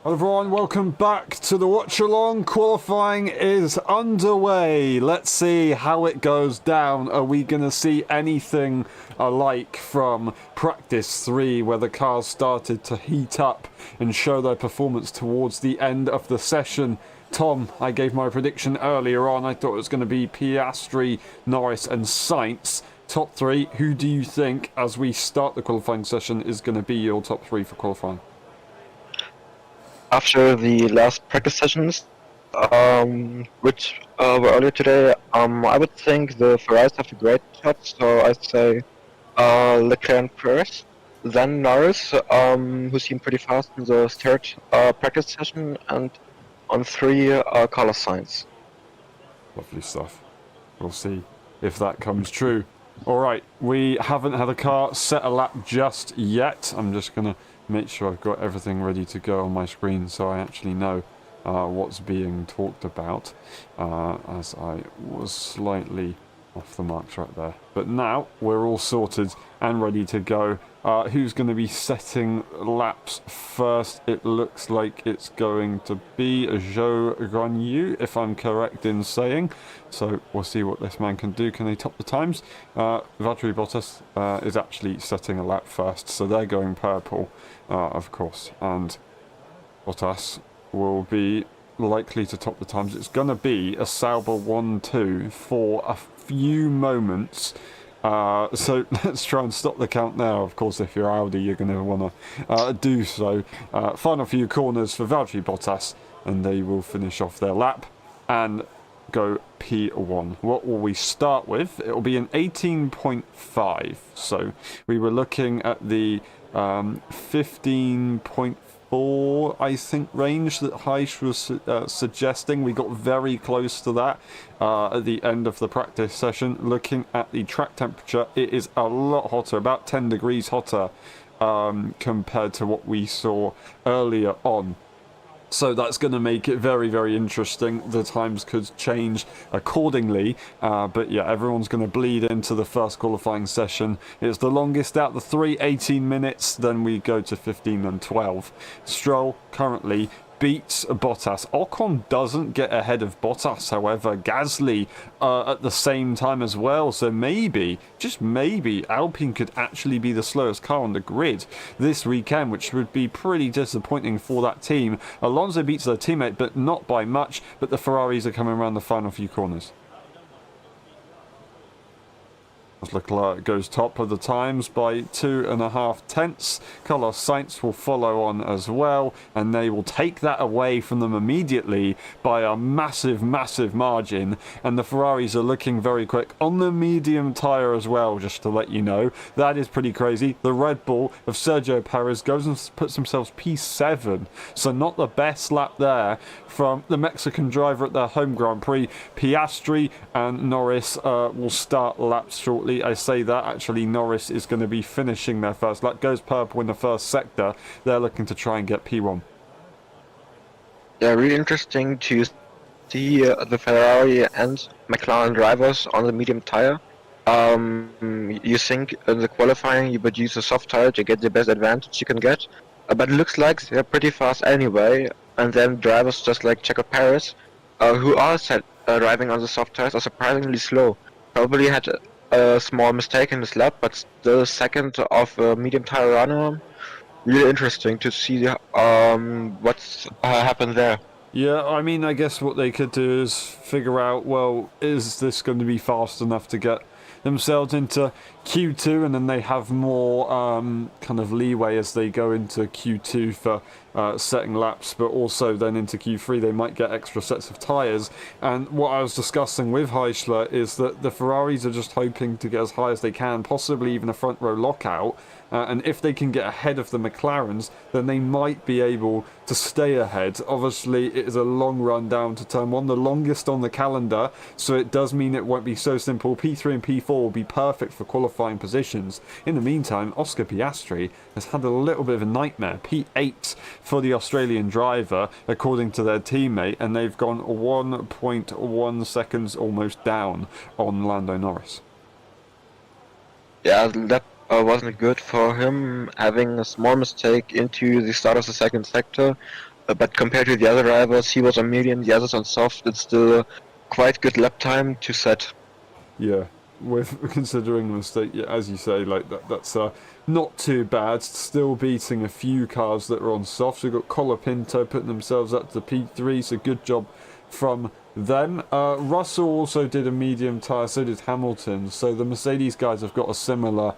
Hello everyone, welcome back to the Watchalong. Qualifying is underway. Let's see how it goes down. Are we going to see anything alike from practice 3 where the cars started to heat up and show their performance towards the end of the session? Tom, I gave my prediction earlier on. I thought it was going to be Piastri, Norris and Sainz. Top 3, who do you think as we start the qualifying session is going to be your top 3 for qualifying? After the last practice sessions, which were earlier today, I would think the Ferraris have a great shot, so I'd say Leclerc and Perez, then Norris, who seemed pretty fast in the third practice session, and on 3, Carlos Sainz. Lovely stuff. We'll see if that comes true. Alright, we haven't had a car set a lap just yet. I'm just going to make sure I've got everything ready to go on my screen so I actually know what's being talked about, as I was slightly off the marks right there. But now we're all sorted and ready to go. Who's going to be setting laps first? It looks like it's going to be Zhou Guanyu, if I'm correct in saying. So we'll see what this man can do. Can they top the times? Valtteri Bottas is actually setting a lap first, so they're going purple, of course. And Bottas will be likely to top the times. It's going to be a Sauber 1-2 for a few moments. So let's try and stop the count now. Of course, if you're Audi, you're going to want to do so. Final few corners for Valtteri Bottas, and they will finish off their lap and go P1. What will we start with? It will be an 18.5. So we were looking at the 15.4, I think, range that Heisch was suggesting. We got very close to that at the end of the practice session. Looking at the track temperature, it is a lot hotter, about 10 degrees hotter compared to what we saw earlier on. So that's going to make it very, very interesting. The times could change accordingly. But yeah, everyone's going to bleed into the first qualifying session. It's the longest out the 3, 18 minutes. Then we go to 15 and 12. Stroll currently beats Bottas. Ocon doesn't get ahead of Bottas, however. Gasly at the same time as well. So maybe, just maybe, Alpine could actually be the slowest car on the grid this weekend, which would be pretty disappointing for that team. Alonso beats their teammate, but not by much. But the Ferraris are coming around the final few corners. Leclerc goes top of the times by 2.5 tenths. Carlos Sainz will follow on as well, and they will take that away from them immediately by a massive, massive margin. And the Ferraris are looking very quick on the medium tyre as well, just to let you know. That is pretty crazy. The Red Bull of Sergio Perez goes and puts themselves P7, so not the best lap there from the Mexican driver at their home Grand Prix. Piastri and Norris will start laps shortly. I say that, actually Norris is going to be finishing their first lap. Goes purple in the first sector. They're looking to try and get P1. Yeah, really interesting to see the Ferrari and McLaren drivers on the medium tire. You think in the qualifying you would use a soft tire to get the best advantage you can get, but it looks like they're pretty fast anyway. And then drivers just like Checo Perez, who are driving on the soft tires, are surprisingly slow. Probably had a small mistake in this lap, but still second of a medium tire runner. Really interesting to see what's happened there. Yeah, I mean, I guess what they could do is figure out, well, is this going to be fast enough to get themselves into Q2, and then they have more kind of leeway as they go into Q2 for setting laps, but also then into Q3 they might get extra sets of tyres. And what I was discussing with Heischler is that the Ferraris are just hoping to get as high as they can, possibly even a front row lockout, and if they can get ahead of the McLarens, then they might be able to stay ahead. Obviously, it is a long run down to turn 1, the longest on the calendar, so it does mean it won't be so simple. P3 and P4 will be perfect for qualifying positions. In the meantime, Oscar Piastri has had a little bit of a nightmare. P8 for the Australian driver, according to their teammate, and they've gone 1.1 seconds almost down on Lando Norris. Yeah, that wasn't good for him, having a small mistake into the start of the second sector. but compared to the other drivers, he was on medium, the others on soft. It's still quite good lap time to set. Yeah, with considering the mistake, yeah, as you say, like that's not too bad. Still beating a few cars that are on softs. We've got Colapinto putting themselves up to P3, so good job from them. Russell also did a medium tyre, so did Hamilton. So the Mercedes guys have got a similar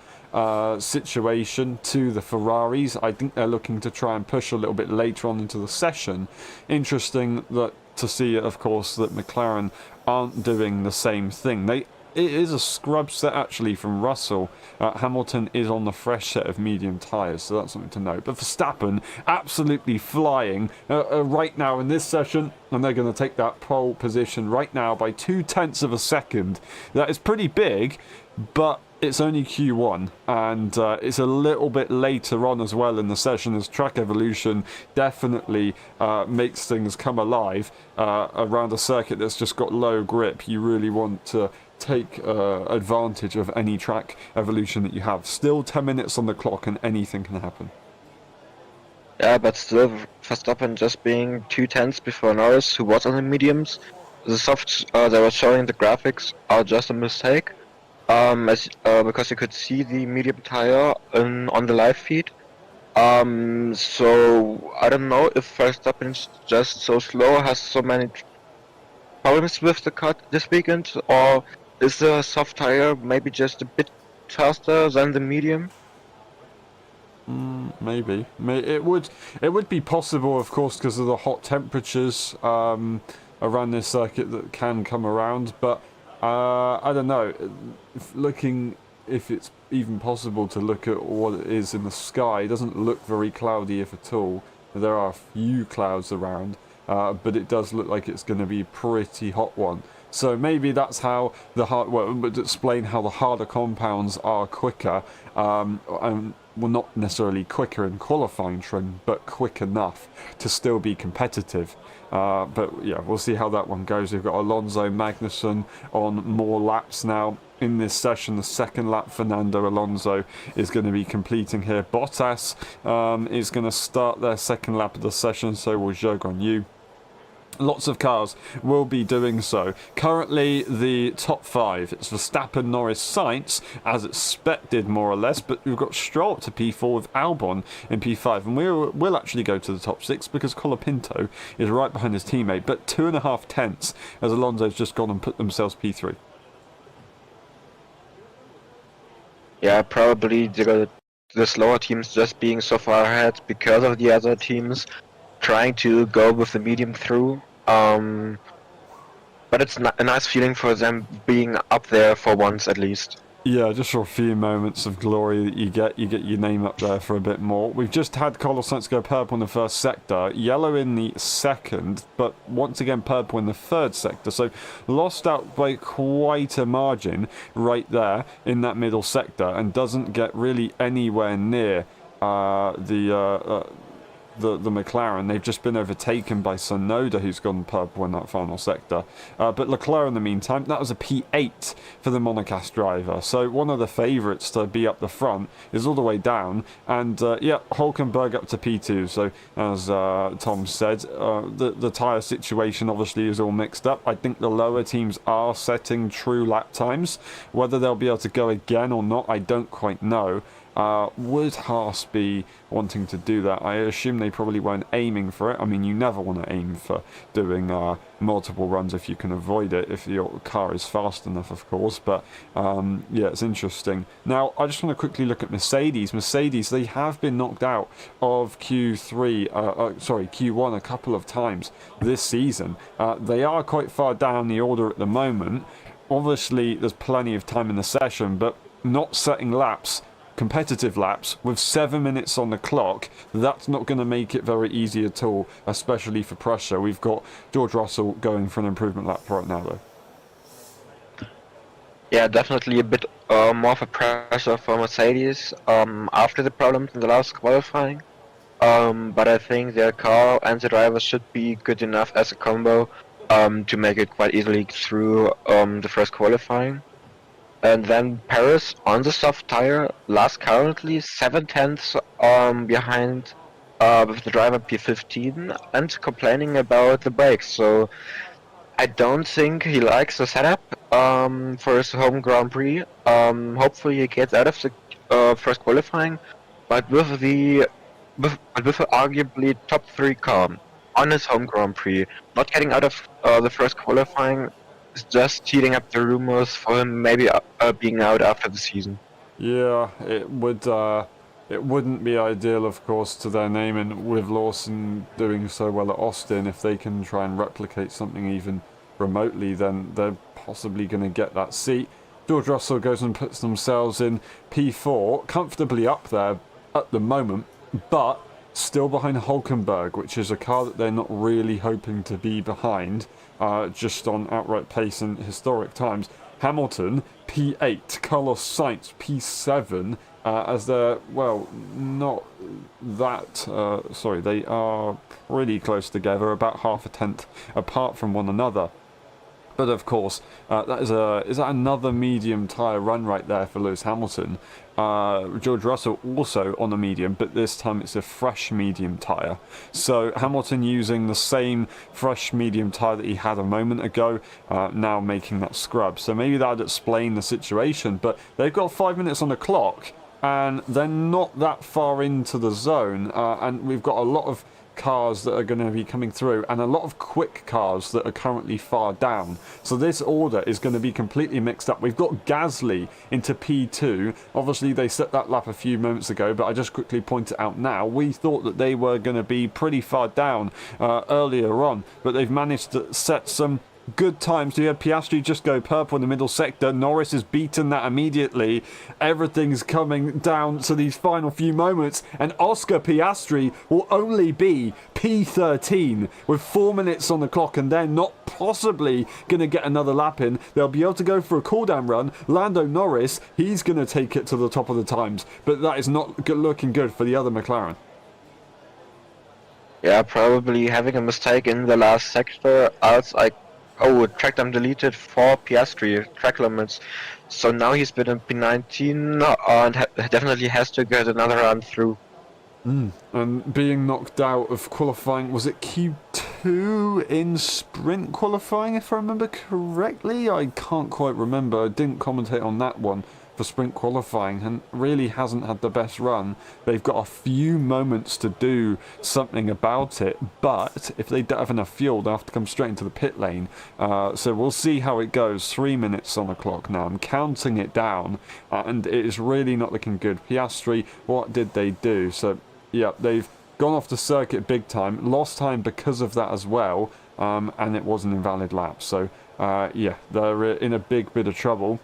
situation to the Ferraris. I think they're looking to try and push a little bit later on into the session. Interesting that to see, of course, that McLaren aren't doing the same thing. It is a scrub set actually from Russell. Hamilton is on the fresh set of medium tyres, so that's something to note. But Verstappen absolutely flying right now in this session, and they're going to take that pole position right now by 0.2 of a second. That is pretty big, but it's only Q1, and it's a little bit later on as well in the session, as track evolution definitely makes things come alive around a circuit that's just got low grip. You really want to take advantage of any track evolution that you have. Still 10 minutes on the clock and anything can happen. Yeah, but still, Verstappen just being 0.2 before Norris, who was on the mediums. The softs that were showing the graphics are just a mistake. Because you could see the medium tire on the live feed. So I don't know if Verstappen's just so slow, has so many problems with the car this weekend, or is the soft tire maybe just a bit faster than the medium? Maybe. It would be possible, of course, because of the hot temperatures around this circuit that can come around. But I don't know. If it's even possible to look at what it is in the sky, it doesn't look very cloudy, if at all. There are a few clouds around, but it does look like it's going to be a pretty hot one. So maybe that's how but explain how the harder compounds are quicker, and well, not necessarily quicker in qualifying trim, but quick enough to still be competitive. But yeah, we'll see how that one goes. We've got Alonso Magnussen on more laps now in this session. The second lap, Fernando Alonso is going to be completing here. Bottas is going to start their second lap of the session, so will Zhou Guanyu. Lots of cars will be doing so. Currently, the top five, it's Verstappen, Norris, Sainz, as expected, more or less, but we've got Stroll up to P4 with Albon in P5, and we'll actually go to the top six because Colapinto is right behind his teammate, but 2.5 tenths as Alonso's just gone and put themselves P3. Yeah, probably the slower teams just being so far ahead because of the other teams trying to go with the medium through. But it's a nice feeling for them being up there for once at least. Yeah, just for a few moments of glory that you get your name up there for a bit more. We've just had Carlos Sainz go purple in the first sector, yellow in the second, but once again purple in the third sector. So lost out by quite a margin right there in that middle sector, and doesn't get really anywhere near the McLaren. They've just been overtaken by Tsunoda, who's gone purple in that final sector. But Leclerc, in the meantime, that was a P8 for the Monaco driver. So one of the favourites to be up the front is all the way down. And yeah, Hulkenberg up to P2. So as Tom said, the tyre situation obviously is all mixed up. I think the lower teams are setting true lap times. Whether they'll be able to go again or not, I don't quite know. Would Haas be wanting to do that? I assume they probably weren't aiming for it. I mean, you never want to aim for doing multiple runs if you can avoid it, if your car is fast enough, of course. But yeah, it's interesting. Now, I just want to quickly look at Mercedes. Mercedes, they have been knocked out of Q1 a couple of times this season. They are quite far down the order at the moment. Obviously, there's plenty of time in the session, but not setting laps, competitive laps with 7 minutes on the clock, that's not going to make it very easy at all, especially for Prussia. We've got George Russell going for an improvement lap right now, though. Yeah, definitely a bit more of a pressure for Mercedes after the problems in the last qualifying. But I think their car and the driver should be good enough as a combo to make it quite easily through the first qualifying. And then Paris on the soft tire, last currently 7 tenths behind with the driver P15 and complaining about the brakes. So I don't think he likes the setup for his home Grand Prix. Hopefully he gets out of the first qualifying, but with an arguably top 3 car on his home Grand Prix, not getting out of the first qualifying is just heating up the rumors for him maybe being out after the season. Yeah, it would. It wouldn't be ideal, of course, to their name, and with Lawson doing so well at Austin, if they can try and replicate something even remotely, then they're possibly going to get that seat. George Russell goes and puts themselves in P4, comfortably up there at the moment, but still behind Hulkenberg, which is a car that they're not really hoping to be behind, just on outright pace and historic times. Hamilton, P8, Carlos Sainz, P7, as they're, well, not that, sorry, they are pretty close together, about half a tenth apart from one another. But of course, is that another medium tyre run right there for Lewis Hamilton? George Russell also on a medium, but this time it's a fresh medium tyre. So Hamilton using the same fresh medium tyre that he had a moment ago, now making that scrub. So maybe that would explain the situation, but they've got 5 minutes on the clock, and they're not that far into the zone, and we've got a lot of cars that are going to be coming through and a lot of quick cars that are currently far down, so this order is going to be completely mixed up. We've got Gasly into P2. Obviously they set that lap a few moments ago, but I just quickly point it out now. We thought that they were going to be pretty far down earlier on, but they've managed to set some good times. You had Piastri just go purple in the middle sector. Norris has beaten that immediately. Everything's coming down to these final few moments, and Oscar Piastri will only be P13 with 4 minutes on the clock, and they're not possibly going to get another lap in. They'll be able to go for a cool-down run. Lando Norris, he's going to take it to the top of the times, but that is not looking good for the other McLaren. Yeah, probably having a mistake in the last sector, else track time deleted for Piastri, track limits. So now he's been in P19 and definitely has to get another run through. And being knocked out of qualifying, was it Q2 in sprint qualifying, if I remember correctly? I can't quite remember. I didn't commentate on that one for sprint qualifying, and really hasn't had the best run. They've got a few moments to do something about it, but if they don't have enough fuel, they'll have to come straight into the pit lane. So we'll see how it goes. 3 minutes on the clock now. I'm counting it down, and it is really not looking good. Piastri, what did they do? So yeah, they've gone off the circuit big time, lost time because of that as well, and it was an invalid lap. So yeah, they're in a big bit of trouble.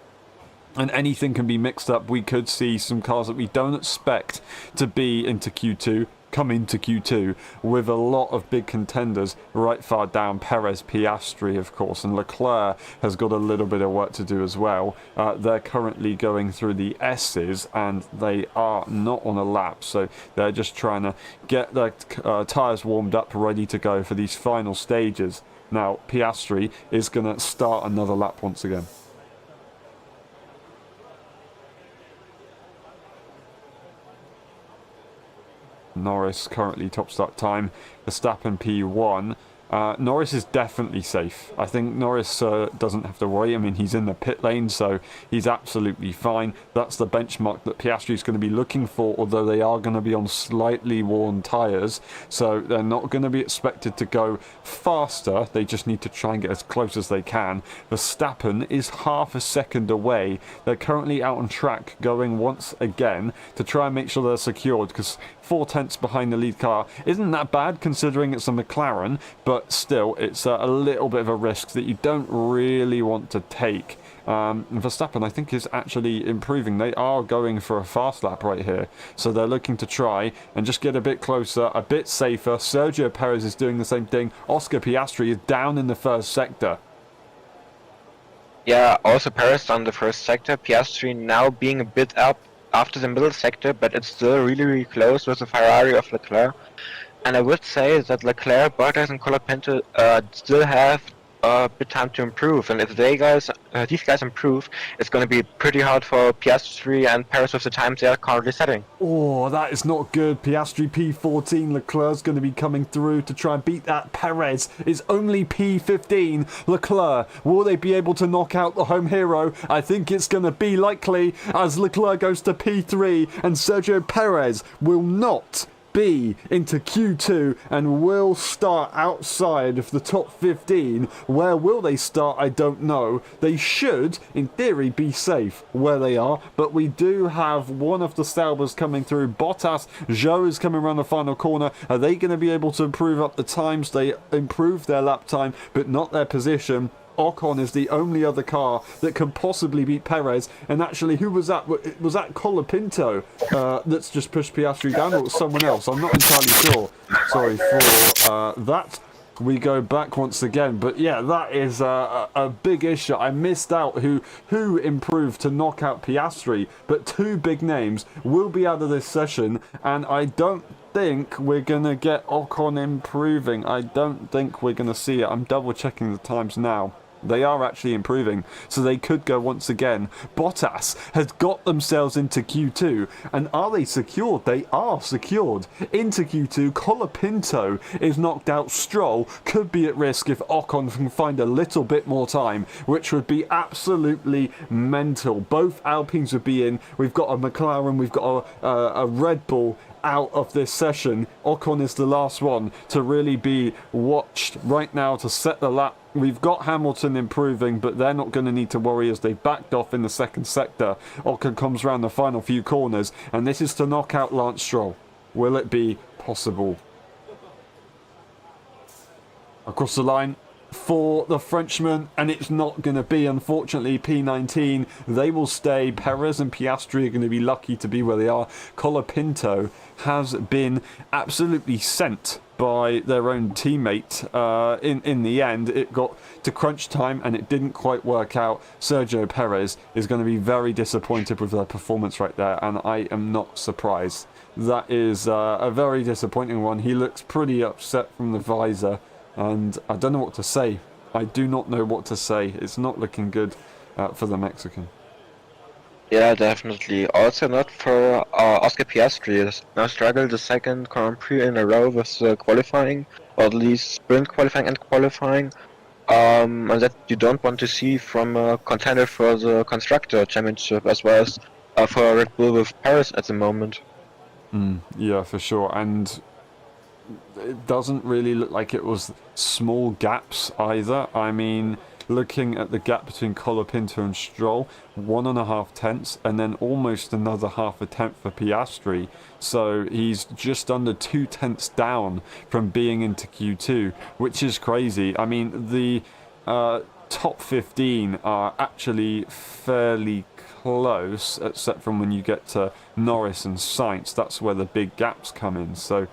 And anything can be mixed up. We could see some cars that we don't expect to be into Q2 come into Q2, with a lot of big contenders right far down. Perez, Piastri, of course, and Leclerc has got a little bit of work to do as well. They're currently going through the S's, and they are not on a lap, so they're just trying to get their tyres warmed up, ready to go for these final stages. Now, Piastri is going to start another lap once again. Norris currently top start time. Verstappen P1. Norris is definitely safe. I think Norris doesn't have to worry. I mean, he's in the pit lane, so he's absolutely fine. That's the benchmark that Piastri is going to be looking for, although they are going to be on slightly worn tyres, so they're not going to be expected to go faster. They just need to try and get as close as they can. Verstappen is half a second away. They're currently out on track, going once again to try and make sure they're secured, because 4 tenths behind the lead car isn't that bad considering it's a McLaren, but still it's a little bit of a risk that you don't really want to take. Verstappen, I think, is actually improving. They are going for a fast lap right here, so they're looking to try and just get a bit closer, a bit safer. Sergio Perez is doing the same thing. Oscar Piastri is down in the first sector. Yeah, also Perez on the first sector. Piastri now being a bit up after the middle sector, but it's still really, really close with the Ferrari of Leclerc. And I would say that Leclerc, Bottas and Colapinto still have a bit time to improve, and if these guys improve, it's going to be pretty hard for Piastri and Perez with the times they are currently setting. Oh, that is not good. Piastri P14. Leclerc's going to be coming through to try and beat that. Perez is only P15. Leclerc, will they be able to knock out the home hero? I think it's going to be likely as Leclerc goes to P3 and Sergio Perez will not be into Q2 and will start outside of the top 15. Where will they start? I don't know. They should, in theory, be safe where they are, but we do have one of the Saubers coming through. Bottas, Zhou is coming around the final corner. Are they going to be able to improve up the times? They improved their lap time, but not their position. Ocon is the only other car that can possibly beat Perez. And actually, who was that? Was that Colapinto that's just pushed Piastri down, or was someone else? I'm not entirely sure. Sorry for that. We go back once again. But yeah, that is a big issue. I missed out who improved to knock out Piastri. But two big names will be out of this session. And I don't think we're gonna get Ocon improving. I don't think we're gonna see it. I'm double checking the times now. They are actually improving, so they could go once again. Bottas has got themselves into Q2, and are they secured? They are secured into Q2. Colapinto is knocked out. Stroll could be at risk if Ocon can find a little bit more time, which would be absolutely mental. Both Alpines would be in. We've got a McLaren, we've got a Red Bull out of this session. Ocon is the last one to really be watched right now to set the lap. We've got Hamilton improving, but they're not going to need to worry as they backed off in the second sector. Ocon comes around the final few corners, and this is to knock out Lance Stroll. Will it be possible? Across the line for the Frenchman, and it's not going to be, unfortunately, P19. They will stay. Perez and Piastri are going to be lucky to be where they are. Colapinto has been absolutely sent by their own teammate. In the end, it got to crunch time and it didn't quite work out. Sergio Perez is going to be very disappointed with their performance right there, and I am not surprised. That is a very disappointing one. He looks pretty upset from the visor, and I don't know what to say. I do not know what to say. It's not looking good for the Mexican. Yeah, definitely. Also not for Oscar Piastri. He has now struggled the second Grand Prix in a row with qualifying, or at least sprint qualifying and qualifying. And that you don't want to see from a contender for the Constructor Championship, as well as for Red Bull with Paris at the moment. Yeah, for sure. And it doesn't really look like it was small gaps either. I mean, looking at the gap between Colapinto and Stroll, 1.5 tenths, and then almost another half a tenth for Piastri. So he's just under 2 tenths down from being into Q2, which is crazy. I mean, the top 15 are actually fairly close, except from when you get to Norris and Sainz. That's where the big gaps come in. So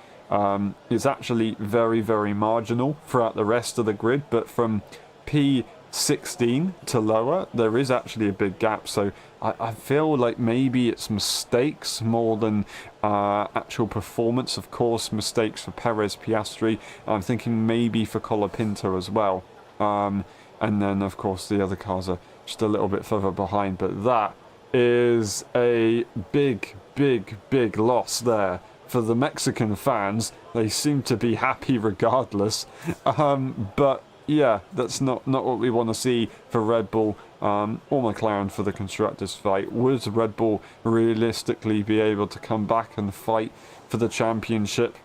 it's actually very, very marginal throughout the rest of the grid, but from P16 to lower, there is actually a big gap. So I feel like maybe it's mistakes more than actual performance. Of course, mistakes for Perez, Piastri. I'm thinking maybe for Colapinto as well. And then, of course, the other cars are just a little bit further behind. But that is a big, big, big loss there for the Mexican fans. They seem to be happy regardless. But yeah, that's not what we want to see for Red Bull or McLaren for the Constructors fight. Would Red Bull realistically be able to come back and fight for the championship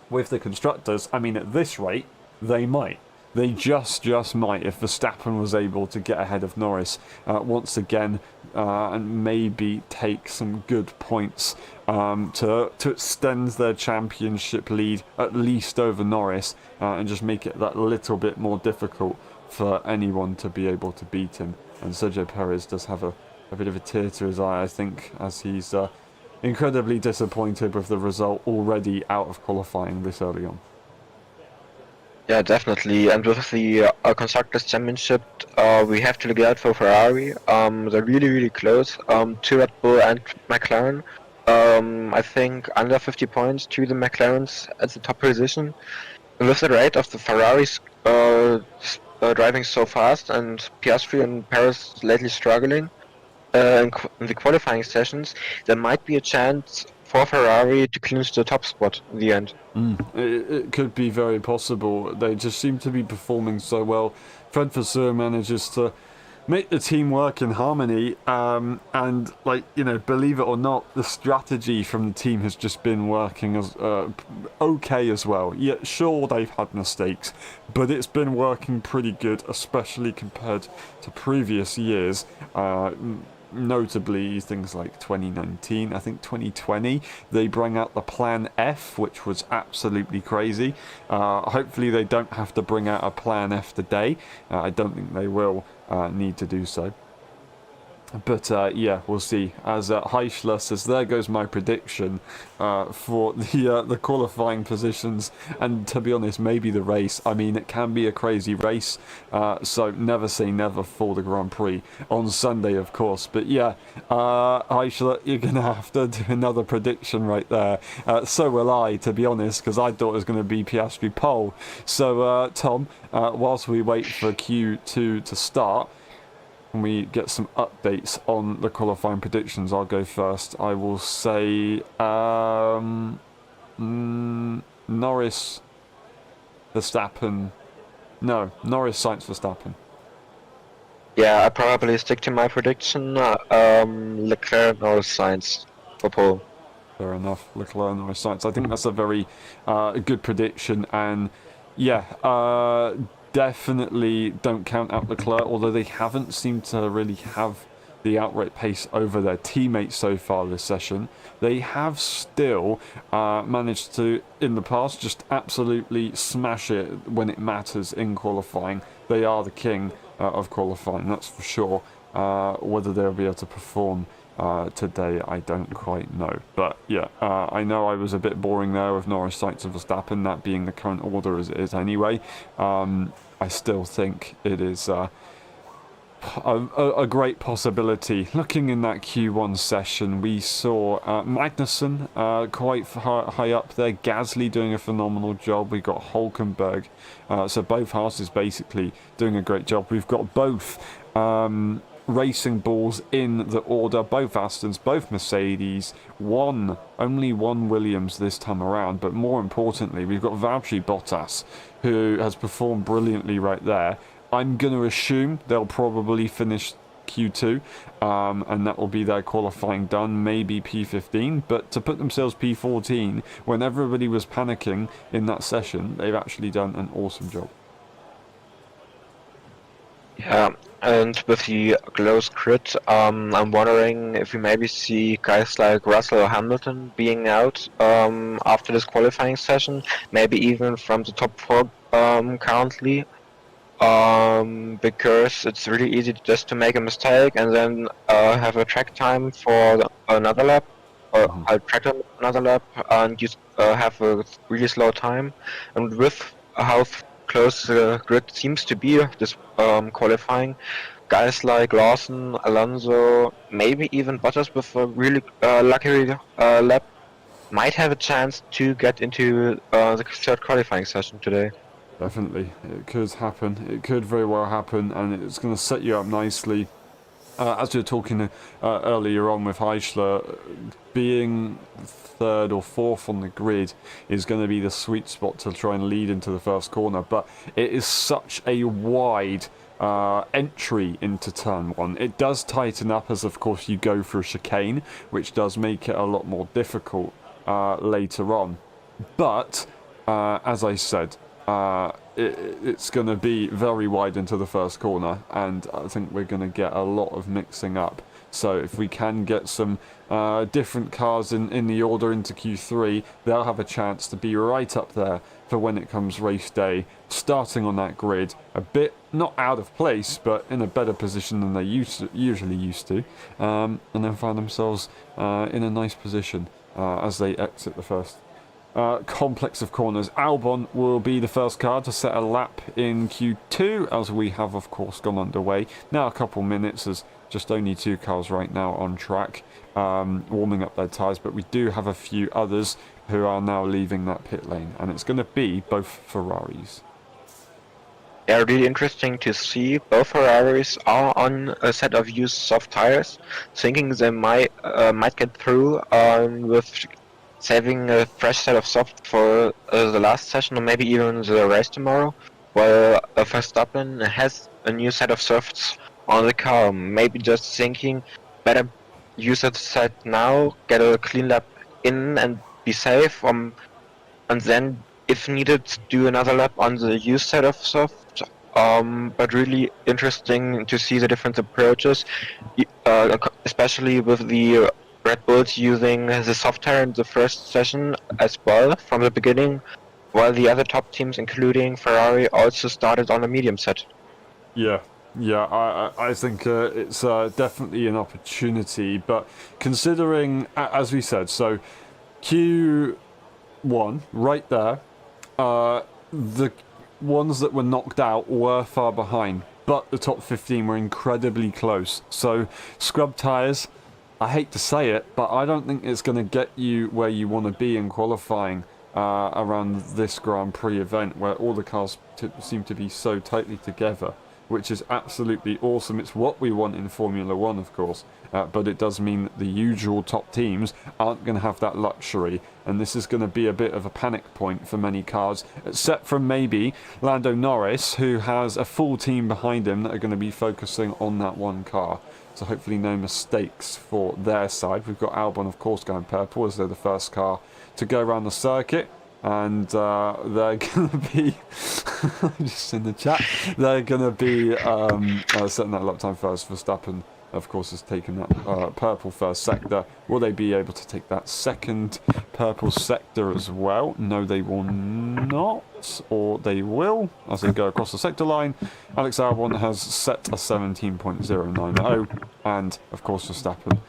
with the Constructors? I mean, at this rate, they might. They just might if Verstappen was able to get ahead of Norris once again and maybe take some good points to extend their championship lead at least over Norris and just make it that little bit more difficult for anyone to be able to beat him. And Sergio Perez does have a bit of a tear to his eye, I think, as he's incredibly disappointed with the result already out of qualifying this early on. Yeah, definitely. And with the Constructors Championship, we have to look out for Ferrari. They're really, really close to Red Bull and McLaren. I think under 50 points to the McLarens at the top position. And with the rate of the Ferraris driving so fast, and Piastri and Perez lately struggling in the qualifying sessions, there might be a chance for Ferrari to clinch the top spot in the end. It could be very possible. They just seem to be performing so well. Fred Vasseur manages to make the team work in harmony, and like, you know, believe it or not, the strategy from the team has just been working as okay as well. Yeah, sure, they've had mistakes, but it's been working pretty good, especially compared to previous years. Notably things like 2019, I think 2020, they bring out the Plan F, which was absolutely crazy. Hopefully they don't have to bring out a Plan F today. I don't think they will need to do so. But yeah, we'll see. As Heichler says, there goes my prediction for the qualifying positions, and to be honest, maybe the race. I mean, it can be a crazy race, so never say never for the Grand Prix on Sunday, of course. But yeah, Heichler, you're going to have to do another prediction right there. So will I, to be honest, because I thought it was going to be Piastri pole. So, Tom, whilst we wait for Q2 to start, we get some updates on the qualifying predictions, I'll go first. I will say Norris, Verstappen. No, Norris, Sainz, Verstappen. Yeah, I probably stick to my prediction. Leclerc or Sainz for pole. Fair enough. Leclerc, Norris, Sainz. I think that's a very good prediction, and yeah, definitely don't count out Leclerc, although they haven't seemed to really have the outright pace over their teammates so far this session. They have still managed to, in the past, just absolutely smash it when it matters in qualifying. They are the king of qualifying, that's for sure. Whether they'll be able to perform today, I don't quite know. But yeah, I know I was a bit boring there with Norris, Sainz and Verstappen, that being the current order as it is anyway. I still think it is a great possibility. Looking in that Q1 session, we saw Magnussen quite high up there, Gasly doing a phenomenal job, we got Hulkenberg, so both Haas basically doing a great job. We've got both racing balls in the order, both Astons, both Mercedes, only one Williams this time around, but more importantly, we've got Valtteri Bottas, who has performed brilliantly right there. I'm going to assume they'll probably finish Q2, and that will be their qualifying done, maybe P15, but to put themselves P14 when everybody was panicking in that session, they've actually done an awesome job. Yeah, and with the close grid, I'm wondering if we maybe see guys like Russell or Hamilton being out after this qualifying session, maybe even from the top four currently, because it's really easy just to make a mistake and then have a track time for another lap, or I'll track another lap, and you have a really slow time. And with how close the grid seems to be this qualifying, guys like Lawson, Alonso, maybe even Bottas with a really lucky lap might have a chance to get into the third qualifying session today. Definitely, it could happen. It could very well happen, and it's going to set you up nicely. As we were talking earlier on with Heichler, being third or fourth on the grid is going to be the sweet spot to try and lead into the first corner, but it is such a wide entry into turn one. It does tighten up as, of course, you go through chicane, which does make it a lot more difficult later on. But, as I said, it's going to be very wide into the first corner, and I think we're going to get a lot of mixing up. So if we can get some different cars in the order into Q3, they'll have a chance to be right up there for when it comes race day, starting on that grid, a bit not out of place, but in a better position than they usually used to, and then find themselves in a nice position as they exit the first complex of corners. Albon will be the first car to set a lap in Q2, as we have of course gone underway. Now a couple minutes, as just only two cars right now on track, warming up their tyres, but we do have a few others who are now leaving that pit lane, and it's going to be both Ferraris. Yeah, really interesting to see. Both Ferraris are on a set of used soft tires, thinking they might get through with saving a fresh set of soft for the last session or maybe even the race tomorrow. While Verstappen has a new set of softs on the car, maybe just thinking better use that set now, get a clean lap in and be safe. And then, if needed, do another lap on the used set of soft. But really interesting to see the different approaches, especially with the Red Bulls using the soft tire in the first session as well from the beginning, while the other top teams, including Ferrari, also started on a medium set. Yeah, yeah, I think it's definitely an opportunity, but considering, as we said, so Q1 right there, the ones that were knocked out were far behind, but the top 15 were incredibly close. So scrub tires, I hate to say it, but I don't think it's going to get you where you want to be in qualifying around this Grand Prix event, where all the cars seem to be so tightly together, which is absolutely awesome. It's what we want in Formula One, of course, but it does mean that the usual top teams aren't going to have that luxury, and this is going to be a bit of a panic point for many cars, except for maybe Lando Norris, who has a full team behind him that are going to be focusing on that one car. So hopefully no mistakes for their side. We've got Albon, of course, going purple as they're the first car to go around the circuit. And they're going to be, just in the chat, they're going to be setting that lap time first. Verstappen, of course, has taken that purple first sector. Will they be able to take that second purple sector as well? No, they will not. Or they will, as they go across the sector line. Alex Albon has set a 17.090, and of course Verstappen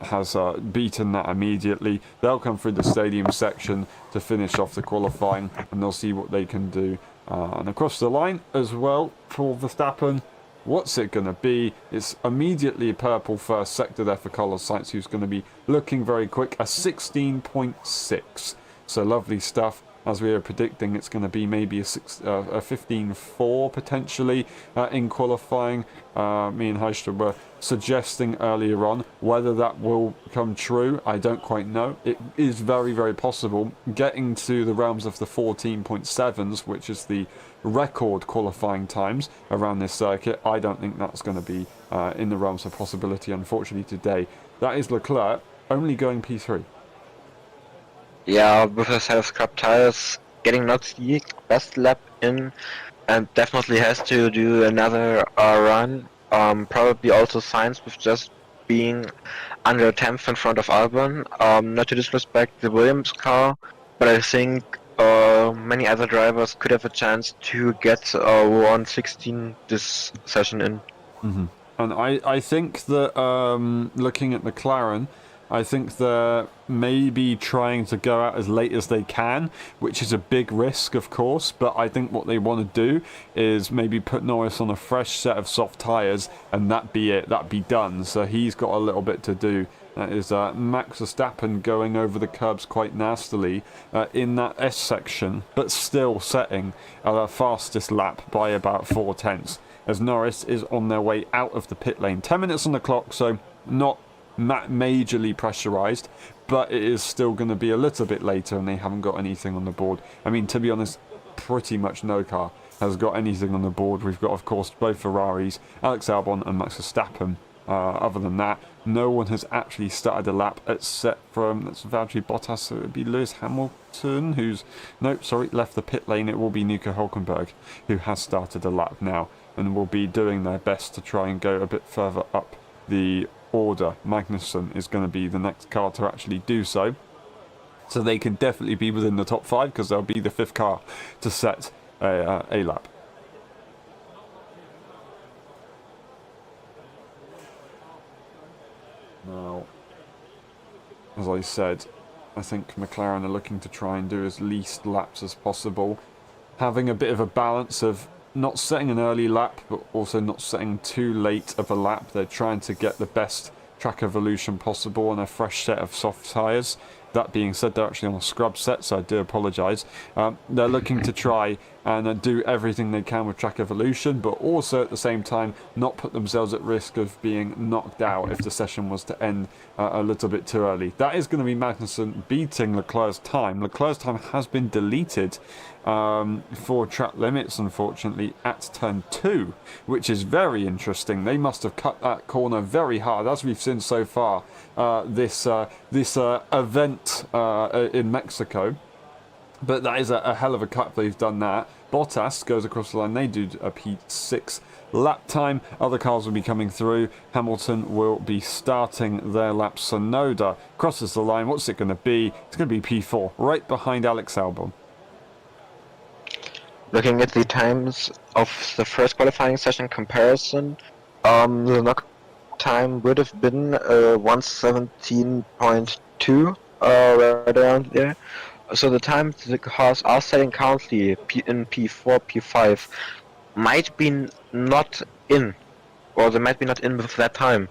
has beaten that immediately. They'll come through the stadium section to finish off the qualifying, and they'll see what they can do. And across the line as well for Verstappen. What's it going to be? It's immediately purple first sector there for Carlos Sainz, who's going to be looking very quick. A 16.6. So lovely stuff. As we are predicting, it's going to be maybe a 15.4 potentially in qualifying. Me and Heistra were suggesting earlier on. Whether that will come true, I don't quite know. It is very, very possible. Getting to the realms of the 14.7s, which is the record qualifying times around this circuit, I don't think that's going to be in the realms of possibility, unfortunately, today. That is Leclerc only going P3. Yeah, with a set of scrub tires, getting not the best lap in, and definitely has to do another run. Probably also Sainz with just being under 10th in front of Albon. Not to disrespect the Williams car, but I think many other drivers could have a chance to get 116 this session in. And I think that looking at McLaren, I think they're maybe trying to go out as late as they can, which is a big risk, of course. But I think what they want to do is maybe put Norris on a fresh set of soft tyres, and that be it, that be done. So he's got a little bit to do. That is Max Verstappen going over the curbs quite nastily in that S section, but still setting the fastest lap by about 4/10, as Norris is on their way out of the pit lane. 10 minutes on the clock, so not majorly pressurized, but it is still going to be a little bit later, and they haven't got anything on the board. I mean, to be honest, pretty much no car has got anything on the board. We've got, of course, both Ferraris, Alex Albon and Max Verstappen. Other than that, no one has actually started a lap except from, that's Valtteri Bottas, so it would be Lewis Hamilton, who's, nope, sorry, left the pit lane. It will be Nico Hülkenberg, who has started a lap now, and will be doing their best to try and go a bit further up the order. Magnussen is going to be the next car to actually do so. So they can definitely be within the top 5, because they'll be the 5th car to set a lap. Now, as I said, I think McLaren are looking to try and do as least laps as possible, having a bit of a balance of not setting an early lap, but also not setting too late of a lap. They're trying to get the best track evolution possible on a fresh set of soft tyres, That being said, they're actually on a scrub set, so I do apologise. They're looking to try and do everything they can with track evolution, but also at the same time not put themselves at risk of being knocked out if the session was to end a little bit too early. That is going to be Magnussen beating Leclerc's time. Leclerc's time has been deleted for track limits, unfortunately, at turn 2, which is very interesting. They must have cut that corner very hard, as we've seen so far this event in Mexico. But that is a hell of a cut if they've done that. Bottas goes across the line. They do a P6 lap time. Other cars will be coming through. Hamilton will be starting their lap. Sonoda crosses the line. What's it going to be? It's going to be P4, right behind Alex Albon. Looking at the times of the first qualifying session comparison, the knock time would have been 1:17.2, right around there. So the time the cars are setting currently in P4, P5 might be not in, or they might be not in with that time.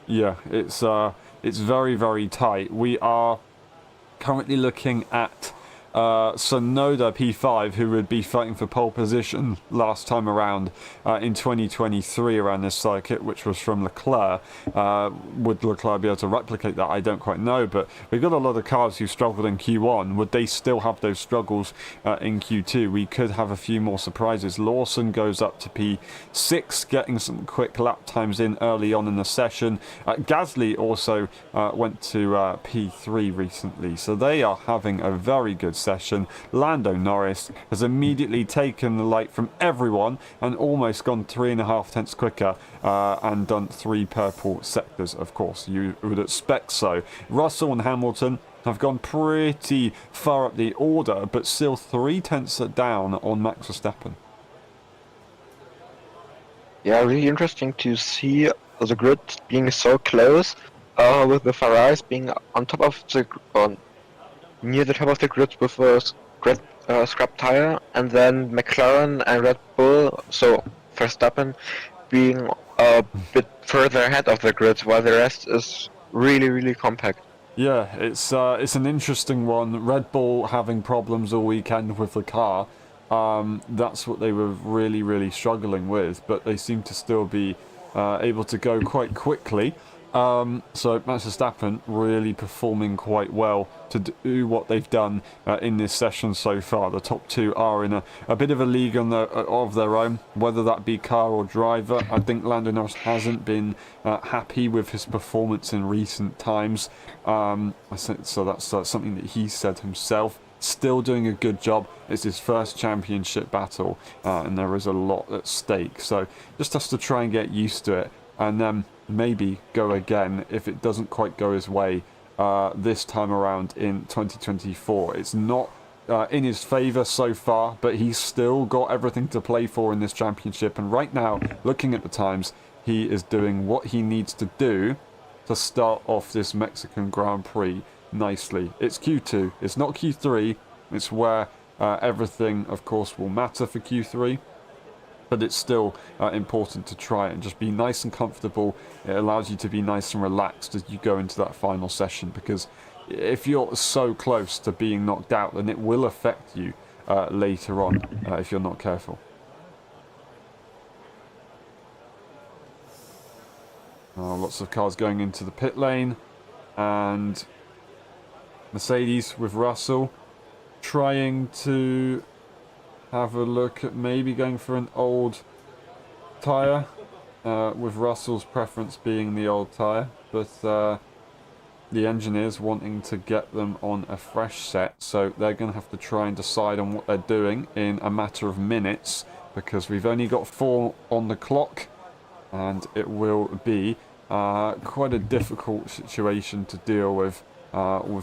Yeah, it's very, very tight. We are currently looking at Sonoda P5, who would be fighting for pole position last time around in 2023 around this circuit, which was from Leclerc. Would Leclerc be able to replicate that? I don't quite know, but we've got a lot of cars who struggled in Q1. Would they still have those struggles in Q2? We could have a few more surprises. Lawson goes up to P6, getting some quick lap times in early on in the session. Gasly also went to P3 recently, so they are having a very good session. Lando Norris has immediately taken the light from everyone and almost gone 3.5 tenths quicker and done 3 purple sectors, of course. You would expect so. Russell and Hamilton have gone pretty far up the order, but still 3 tenths down on Max Verstappen. Yeah, really interesting to see the grid being so close, with the Ferraris being on top of the near the top of the grid with a scrap tire, and then McLaren and Red Bull, so Verstappen, being a bit further ahead of the grid, while the rest is really, really compact. Yeah, it's an interesting one. Red Bull having problems all weekend with the car. That's what they were really, really struggling with, but they seem to still be able to go quite quickly. So Max Verstappen really performing quite well to do what they've done in this session so far. The top 2 are in a bit of a league of their own, whether that be car or driver. I think Lando Norris hasn't been happy with his performance in recent times. So that's something that he said himself. Still doing a good job. It's his first championship battle, and there is a lot at stake. So just has to try and get used to it, and then maybe go again if it doesn't quite go his way this time around in 2024. It's not in his favour so far, but he's still got everything to play for in this championship, and right now, looking at the times, he is doing what he needs to do to start off this Mexican Grand Prix nicely. It's Q2, it's not Q3. It's where everything, of course, will matter for Q3. But it's still important to try and just be nice and comfortable. It allows you to be nice and relaxed as you go into that final session, because if you're so close to being knocked out, then it will affect you later on if you're not careful. Lots of cars going into the pit lane, and Mercedes with Russell trying to have a look at maybe going for an old tyre, with Russell's preference being the old tyre, but the engineers wanting to get them on a fresh set, so they're going to have to try and decide on what they're doing in a matter of minutes, because we've only got 4 on the clock, and it will be quite a difficult situation to deal with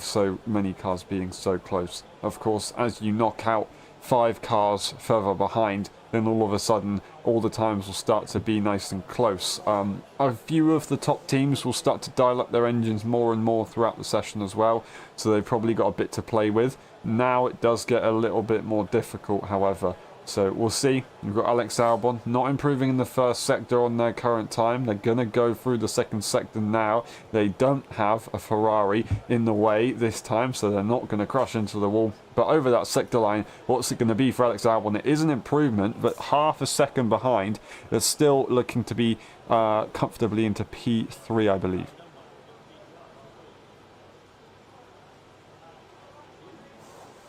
so many cars being so close. Of course, as you knock out 5 cars further behind, then all of a sudden all the times will start to be nice and close. A few of the top teams will start to dial up their engines more and more throughout the session as well, so they've probably got a bit to play with. Now it does get a little bit more difficult, however, So we'll see. We've got Alex Albon not improving in the first sector on their current time. They're going to go through the second sector now. They don't have a Ferrari in the way this time, so they're not going to crash into the wall. But over that sector line, what's it going to be for Alex Albon? It is an improvement, but half a second behind. They're still looking to be comfortably into P3, I believe.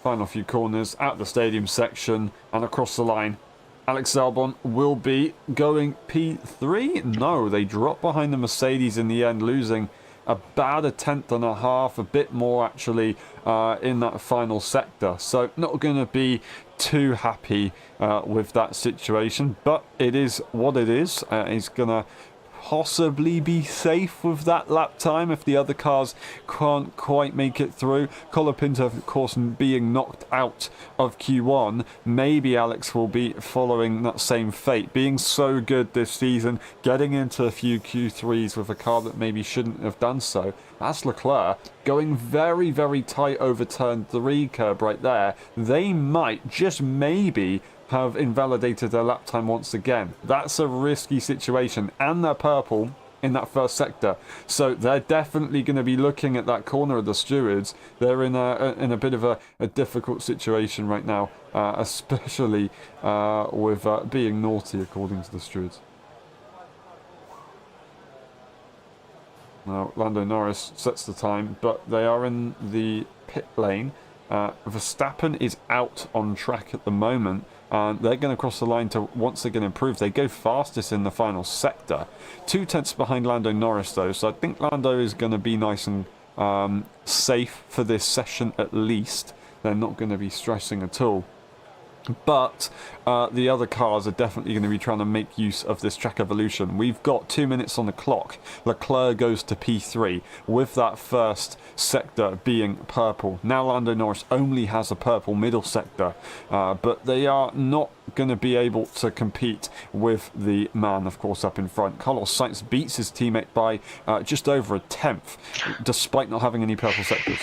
Final few corners at the stadium section and across the line. Alex Albon will be going P3. No, they drop behind the Mercedes in the end, losing about a tenth and a half, a bit more actually, in that final sector. So not going to be too happy with that situation, but it is what it is. He's going to possibly be safe with that lap time if the other cars can't quite make it through. Colapinto, of course, being knocked out of Q1. Maybe Alex will be following that same fate. Being so good this season, getting into a few Q3s with a car that maybe shouldn't have done so. That's Leclerc going very, very tight over turn 3 curb right there. They might, just maybe, have invalidated their lap time once again. That's a risky situation, and they're purple in that first sector, so they're definitely going to be looking at that corner of the stewards. They're in a bit of a difficult situation right now, especially with being naughty according to the stewards. Now Lando Norris sets the time, but they are in the pit lane. Verstappen is out on track at the moment, and they're going to cross the line to once again improve. They go fastest in the final sector, 2 tenths behind Lando Norris though, so I think Lando is going to be nice and safe for this session at least. They're not going to be stressing at all. But the other cars are definitely going to be trying to make use of this track evolution. We've got 2 minutes on the clock. Leclerc goes to P3 with that first sector being purple. Now Lando Norris only has a purple middle sector, but they are not going to be able to compete with the man, of course, up in front. Carlos Sainz beats his teammate by just over a tenth, despite not having any purple sectors.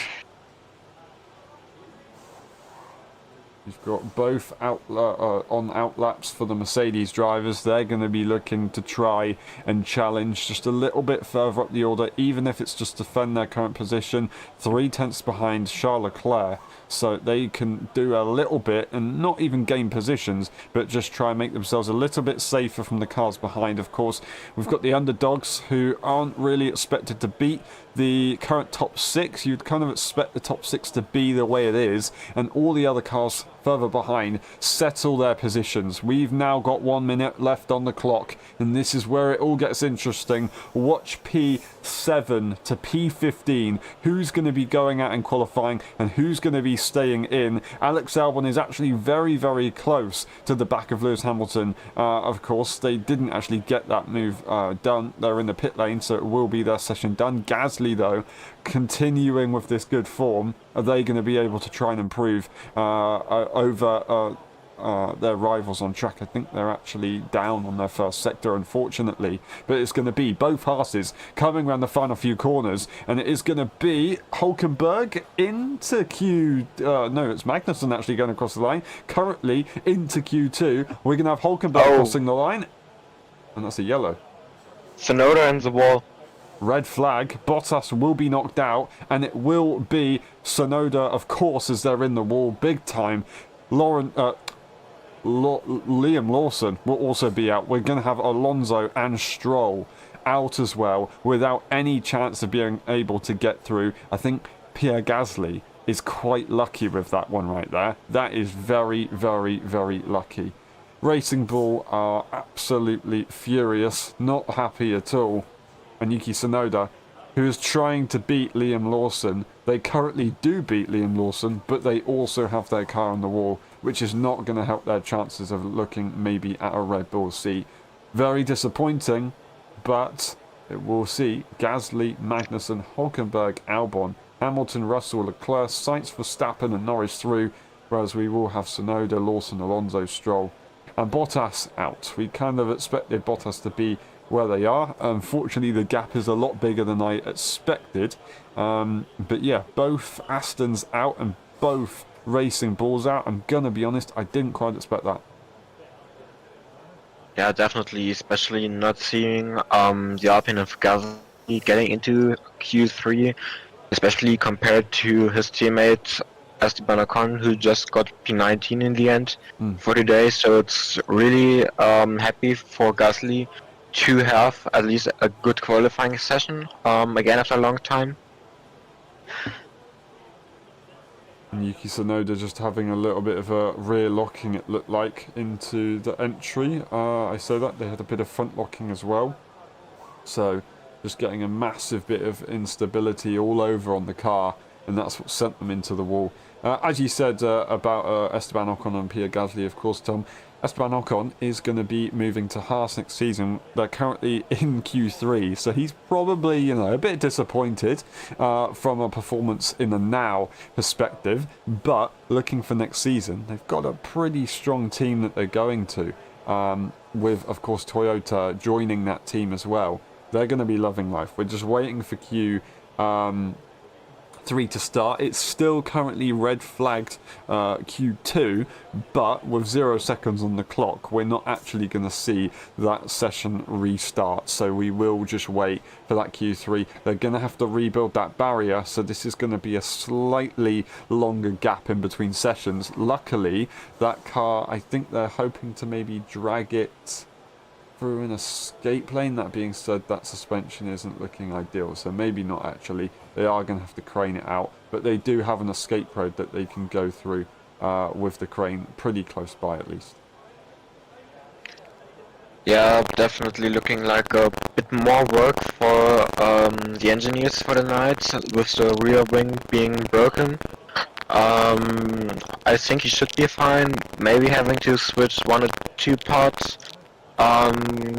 You've got both on outlaps for the Mercedes drivers. They're going to be looking to try and challenge just a little bit further up the order, even if it's just defend their current position. 3 tenths behind Charles Leclerc, so they can do a little bit and not even gain positions, but just try and make themselves a little bit safer from the cars behind. Of course, we've got the underdogs who aren't really expected to beat the current top 6. You'd kind of expect the top 6 to be the way it is, and all the other cars further behind settle their positions. We've now got 1 minute left on the clock, and this is where it all gets interesting. Watch P7 to P15. Who's going to be going out in qualifying and who's going to be staying in? Alex Albon is actually very, very close to the back of Lewis Hamilton. Of course, they didn't actually get that move done. They're in the pit lane, so it will be their session done. Gasly, though, continuing with this good form, are they going to be able to try and improve over their rivals on track? I think they're actually down on their first sector, unfortunately, but it's going to be both Haas's coming around the final few corners, and it is going to be Hulkenberg into no, it's Magnussen actually going across the line, currently into Q2. We're going to have Hulkenberg crossing the line, and that's a yellow. Tsunoda and the wall. Red flag. Bottas will be knocked out, and it will be Tsunoda, of course, as they're in the wall big time. Liam Lawson will also be out. We're going to have Alonso and Stroll out as well, without any chance of being able to get through. I think Pierre Gasly is quite lucky with that one right there. That is very, very, very lucky. Racing Bull are absolutely furious, not happy at all. And Yuki Tsunoda, who is trying to beat Liam Lawson. They currently do beat Liam Lawson, but they also have their car on the wall, which is not going to help their chances of looking maybe at a Red Bull seat. Very disappointing, but we'll see. Gasly, Magnussen, Hulkenberg, Albon, Hamilton, Russell, Leclerc, Sainz, Verstappen and Norris through, whereas we will have Tsunoda, Lawson, Alonso, Stroll and Bottas out. We kind of expected Bottas to be where they are. Unfortunately, the gap is a lot bigger than I expected. But yeah, both Astons out and both Racing Bulls out. I'm gonna be honest, I didn't quite expect that. Yeah, definitely, especially not seeing the Alpine of Gasly getting into Q3, especially compared to his teammate Esteban Ocon, who just got P19 in the end Mm. for today. So it's really happy for Gasly to have at least a good qualifying session again after a long time. And Yuki Tsunoda just having a little bit of a rear locking, it looked like, into the entry. I saw that they had a bit of front locking as well. So just getting a massive bit of instability all over on the car, and that's what sent them into the wall. As you said about Esteban Ocon and Pierre Gasly, of course, Tom, Esteban Ocon is going to be moving to Haas next season. They're currently in Q3, so he's probably, a bit disappointed from a performance in the now perspective. But looking for next season, they've got a pretty strong team that they're going to, with, of course, Toyota joining that team as well. They're going to be loving life. We're just waiting for Q3 to start. It's still currently red flagged Q2, but with 0 seconds on the clock, we're not actually going to see that session restart. So we will just wait for that Q3. They're going to have to rebuild that barrier, so this is going to be a slightly longer gap in between sessions. Luckily, that car, I think they're hoping to maybe drag it through an escape lane. That being said, that suspension isn't looking ideal, so maybe not actually. They are going to have to crane it out, but they do have an escape road that they can go through with the crane pretty close by at least. Yeah, definitely looking like a bit more work for the engineers for the night, with the rear wing being broken. I think he should be fine, maybe having to switch 1 or 2 parts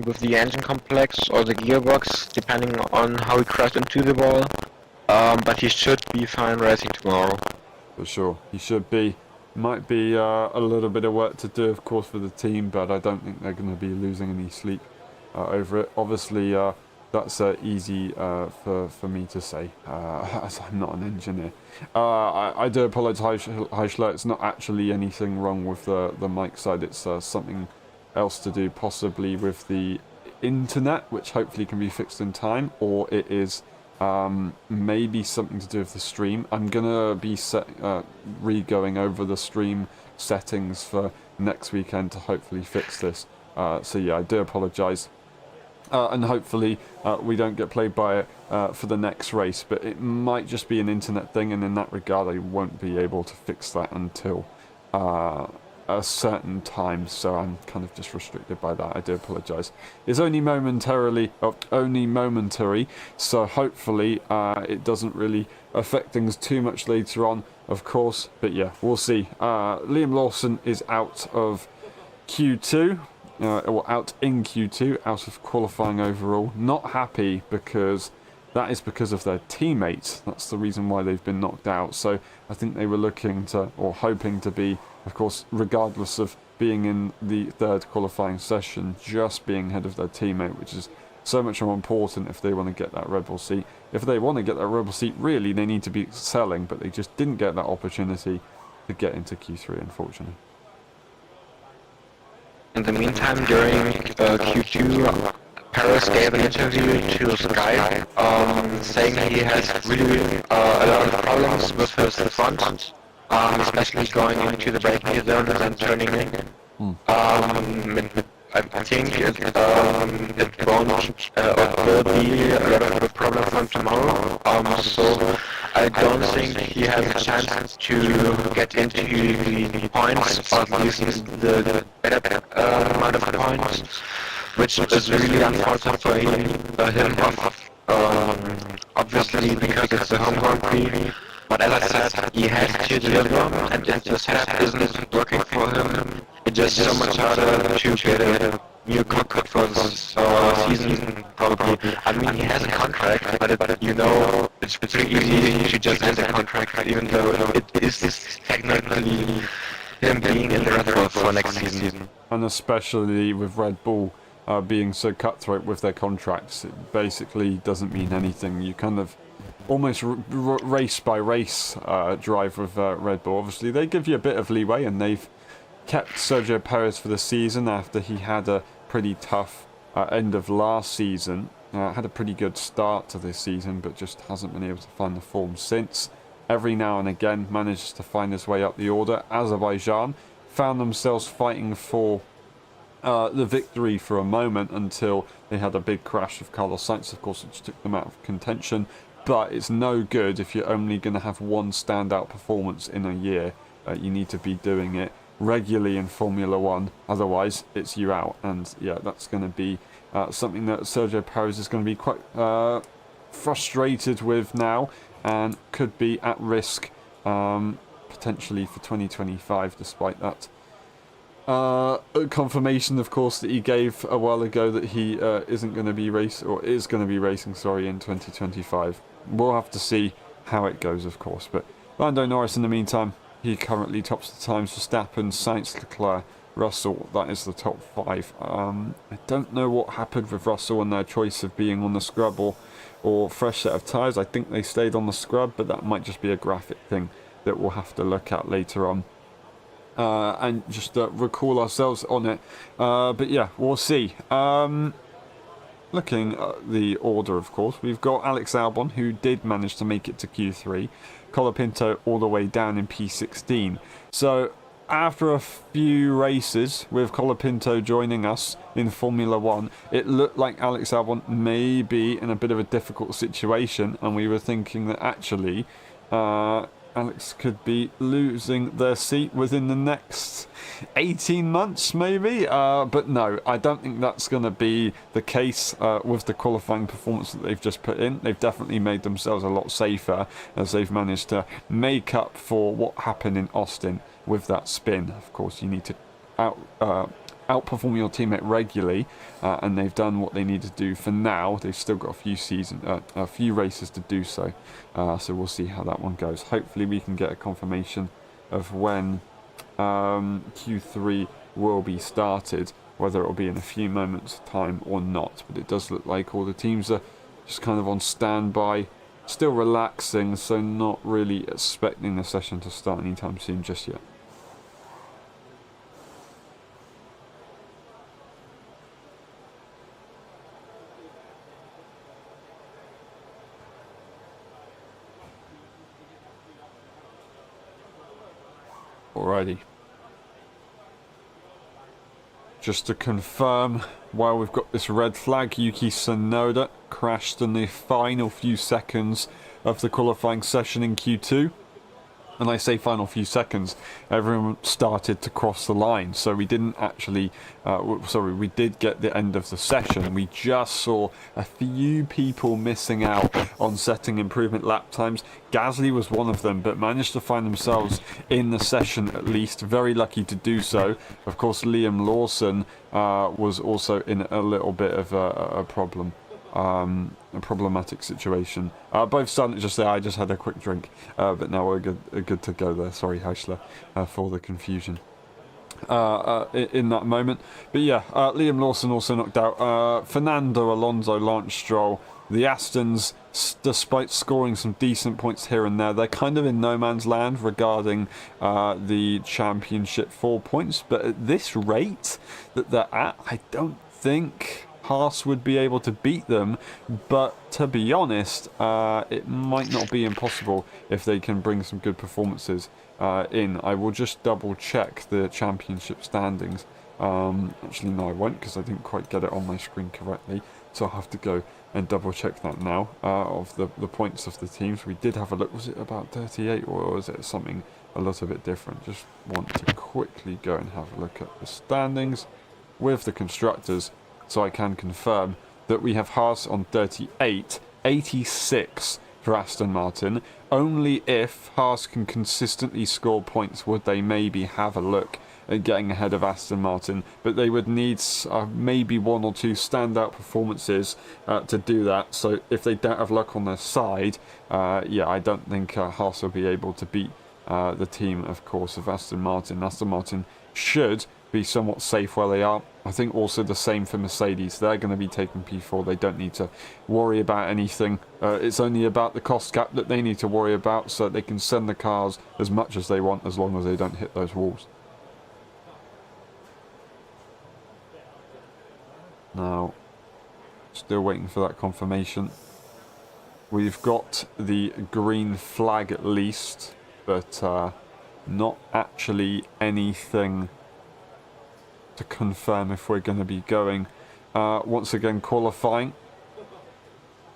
with the engine complex or the gearbox, depending on how he crashed into the wall. But he should be fine racing tomorrow. For sure, he should be. Might be a little bit of work to do, of course, for the team, but I don't think they're going to be losing any sleep over it. Obviously, that's easy for me to say, as I'm not an engineer. I do apologise, Heischler. It's not actually anything wrong with the mic side. It's something else to do, possibly with the internet, which hopefully can be fixed in time, or it is maybe something to do with the stream. I'm gonna be re-going over the stream settings for next weekend to hopefully fix this. So yeah, I do apologise. And hopefully we don't get played by it for the next race, but it might just be an internet thing, and in that regard I won't be able to fix that until a certain time, so I'm kind of just restricted by that. I do apologise. It's only momentary, so hopefully it doesn't really affect things too much later on, of course, but yeah, we'll see. Liam Lawson is out of Q2, or out in Q2, out of qualifying overall. Not happy, because that is because of their teammates. That's the reason why they've been knocked out. So I think they were looking to, or hoping to be, of course, regardless of being in the third qualifying session, just being ahead of their teammate, which is so much more important if they want to get that Red Bull seat. If they want to get that Red Bull seat, really, they need to be excelling, but they just didn't get that opportunity to get into Q3, unfortunately. In the meantime, during Q2, Paris gave an interview to Sky, saying he has really a lot of problems with his front, especially going into the braking zone and then turning in. I think it won't or will be a lot of a problem from tomorrow. So I don't think he has a chance to get into the points, or at least the better amount of points, which is really unfortunate for him, obviously because it's the home Grand Prix. But as I said, he has to deliver, and if the setup isn't working for him, it's just so much harder to get a new cockpit for this season, probably. I mean, he has a contract, but it's pretty easy to just end the contract, even though it is technically him being in the Red Bull for next season. And especially with Red Bull being so cutthroat with their contracts, it basically doesn't mean anything. You kind of almost race by race drive with Red Bull. Obviously, they give you a bit of leeway, and they've kept Sergio Perez for the season after he had a pretty tough end of last season. Had a pretty good start to this season, but just hasn't been able to find the form since. Every now and again manages to find his way up the order. Azerbaijan found themselves fighting for the victory for a moment until they had a big crash of Carlos Sainz, of course, which took them out of contention. But it's no good if you're only going to have one standout performance in a year. You need to be doing it regularly in Formula 1, otherwise it's you out. And yeah, that's going to be something that Sergio Perez is going to be quite frustrated with now, and could be at risk potentially for 2025, despite that confirmation, of course, that he gave a while ago that he isn't going to be racing in 2025. We'll have to see how it goes, of course. But Lando Norris, in the meantime, he currently tops the times. Verstappen, Sainz, Leclerc, Russell, that is the top 5. I don't know what happened with Russell and their choice of being on the scrub or fresh set of tyres. I think they stayed on the scrub, but that might just be a graphic thing that we'll have to look at later on. And just recall ourselves on it. But yeah, we'll see. Looking at the order, of course, we've got Alex Albon, who did manage to make it to Q3. Colapinto all the way down in P16. So after a few races with Colapinto joining us in Formula 1, it looked like Alex Albon may be in a bit of a difficult situation, and we were thinking that actually Alex could be losing their seat within the next 18 months, maybe. But no, I don't think that's going to be the case with the qualifying performance that they've just put in. They've definitely made themselves a lot safer as they've managed to make up for what happened in Austin with that spin. Of course, you need to outperform your teammate regularly, and they've done what they need to do for now. They've still got a few races to do so, so we'll see how that one goes. Hopefully we can get a confirmation of when Q3 will be started, whether it will be in a few moments time or not. But it does look like all the teams are just kind of on standby, still relaxing, so not really expecting the session to start anytime soon just yet. Alrighty. Just to confirm, while we've got this red flag, Yuki Tsunoda crashed in the final few seconds of the qualifying session in Q2. And I say final few seconds, everyone started to cross the line. So we didn't actually, we did get the end of the session. We just saw a few people missing out on setting improvement lap times. Gasly was one of them, but managed to find themselves in the session at least. Very lucky to do so. Of course, Liam Lawson was also in a little bit of a problem. A problematic situation. Both starting to just say, I just had a quick drink, but now we're good to go there. Sorry, Heisler, for the confusion in that moment. But yeah, Liam Lawson also knocked out Fernando Alonso, Lance Stroll. The Astons, despite scoring some decent points here and there, they're kind of in no man's land regarding the championship 4 points. But at this rate that they're at, I don't think Haas would be able to beat them, but to be honest, it might not be impossible if they can bring some good performances in. I will just double check the championship standings. Actually no, I won't, because I didn't quite get it on my screen correctly, so I'll have to go and double check that now, of the points of the teams. We did have a look. Was it about 38, or was it something a little bit different? Just want to quickly go and have a look at the standings with the constructors, so I can confirm that we have Haas on 38, 86 for Aston Martin. Only if Haas can consistently score points would they maybe have a look at getting ahead of Aston Martin, but they would need maybe one or two standout performances to do that. So if they don't have luck on their side, yeah, I don't think Haas will be able to beat the team, of course, of Aston Martin. Aston Martin should be somewhat safe where they are. I think also the same for Mercedes. They're going to be taking P4. They don't need to worry about anything. It's only about the cost cap that they need to worry about, so they can send the cars as much as they want, as long as they don't hit those walls. Now, still waiting for that confirmation. We've got the green flag at least, but not actually anything to confirm if we're going to be going. Once again, qualifying.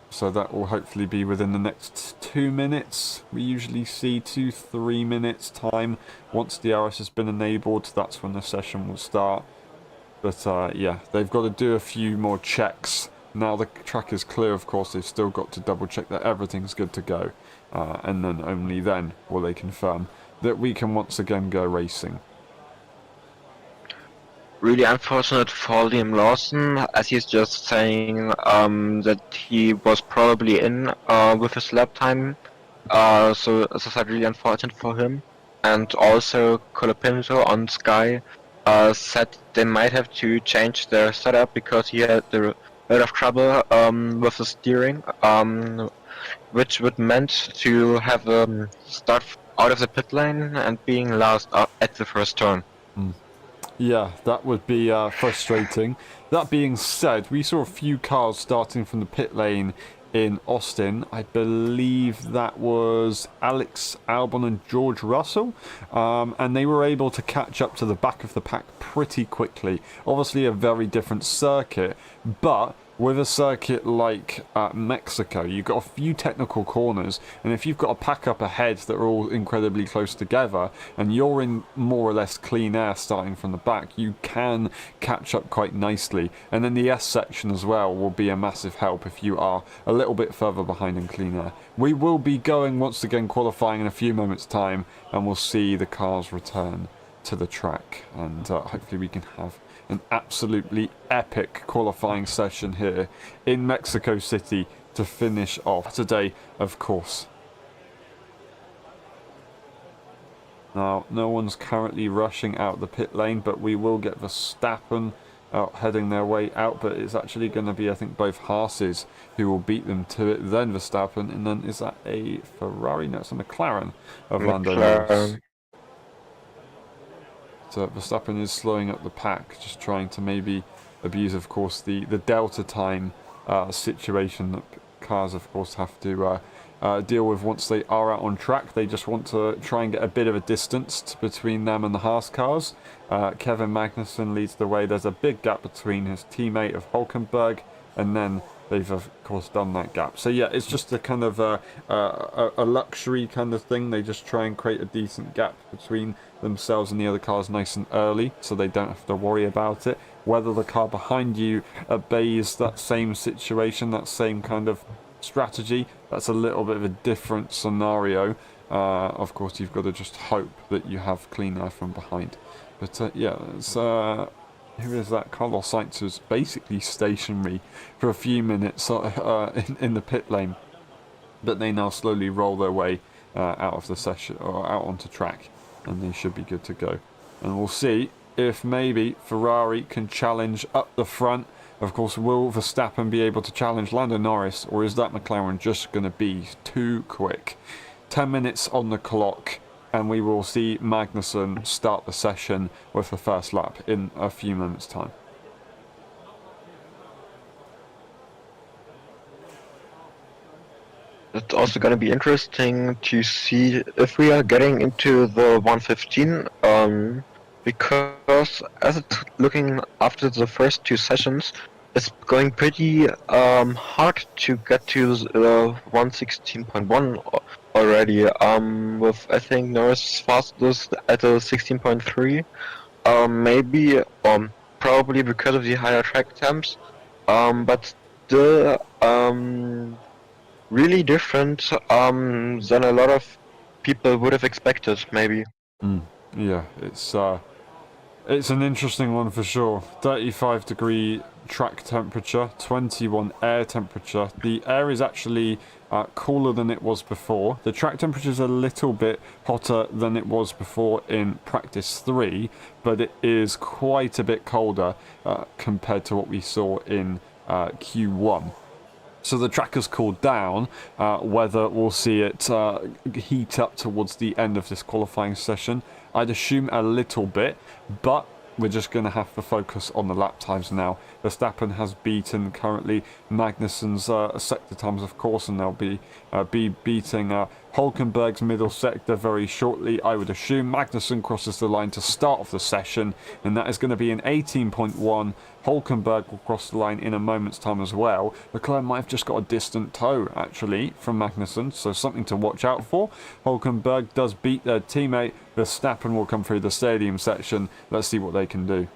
So that will hopefully be within the next 2 minutes. We usually see 2-3 minutes time. Once the DRS has been enabled, that's when the session will start. But yeah, they've got to do a few more checks. Now the track is clear, of course, they've still got to double check that everything's good to go. And then only then will they confirm that we can once again go racing. Really unfortunate for Liam Lawson, as he's just saying that he was probably in with his lap time. So as I said, really unfortunate for him. And also Colapinto on Sky said they might have to change their setup because he had a lot of trouble with the steering, which would meant to have start out of the pit lane and being last at the first turn. Yeah, that would be frustrating. That being said, we saw a few cars starting from the pit lane in Austin. I believe that was Alex Albon and George Russell, and they were able to catch up to the back of the pack pretty quickly. Obviously a very different circuit, but with a circuit like Mexico, you've got a few technical corners, and if you've got a pack up ahead that are all incredibly close together, and you're in more or less clean air starting from the back, you can catch up quite nicely. And then the S section as well will be a massive help if you are a little bit further behind in clean air. We will be going once again qualifying in a few moments' time, and we'll see the cars return to the track, and hopefully we can have an absolutely epic qualifying session here in Mexico City to finish off today, of course. Now, no one's currently rushing out the pit lane, but we will get Verstappen heading their way out, but it's actually going to be, I think, both Haas's who will beat them to it, then Verstappen, and then is that a Ferrari? No, it's a McLaren of Lando Norris. So Verstappen is slowing up the pack, just trying to maybe abuse, of course, the delta time situation that cars, of course, have to deal with once they are out on track. They just want to try and get a bit of a distance between them and the Haas cars. Kevin Magnussen leads the way. There's a big gap between his teammate of Hulkenberg, and then they've, of course, done that gap. So yeah, it's just a kind of a luxury kind of thing. They just try and create a decent gap between themselves and the other cars nice and early, so they don't have to worry about it. Whether the car behind you obeys that same situation, that same kind of strategy, that's a little bit of a different scenario. Of course, you've got to just hope that you have clean air from behind. But yeah, it's who is that? Carlos Sainz was basically stationary for a few minutes in the pit lane, but they now slowly roll their way out of the session or out onto track, and they should be good to go. And we'll see if maybe Ferrari can challenge up the front. Of course, will Verstappen be able to challenge Lando Norris, or is that McLaren just going to be too quick? 10 minutes on the clock, and we will see Magnussen start the session with the first lap in a few moments' time. It's also going to be interesting to see if we are getting into the 115, because as it's looking after the first two sessions, it's going pretty hard to get to the 116.1 already. With I think Norris fastest at a 16.3, maybe probably because of the higher track temps, but still really different than a lot of people would have expected, maybe. Yeah, it's an interesting one for sure. 35-degree track temperature, 21 air temperature. The air is actually cooler than it was before. The track temperature is a little bit hotter than it was before in practice 3, but it is quite a bit colder compared to what we saw in Q1. So the track has cooled down. Whether we'll see it heat up towards the end of this qualifying session, I'd assume a little bit, but we're just going to have to focus on the lap times now. Verstappen has beaten currently Magnussen's sector times, of course, and they'll be beating Hulkenberg's middle sector very shortly, I would assume. Magnussen crosses the line to start off the session, and that is going to be an 18.1. Hulkenberg will cross the line in a moment's time as well. Leclerc might have just got a distant toe, actually, from Magnussen, so something to watch out for. Hulkenberg does beat their teammate. Verstappen will come through the stadium section. Let's see what they can do.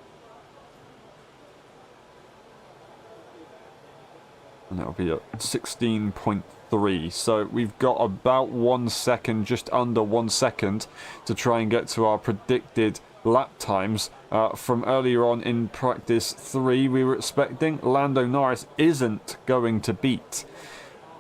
And that'll be at 16.3. So we've got about 1 second, just under 1 second, to try and get to our predicted lap times. From earlier on in practice 3, we were expecting Lando Norris isn't going to beat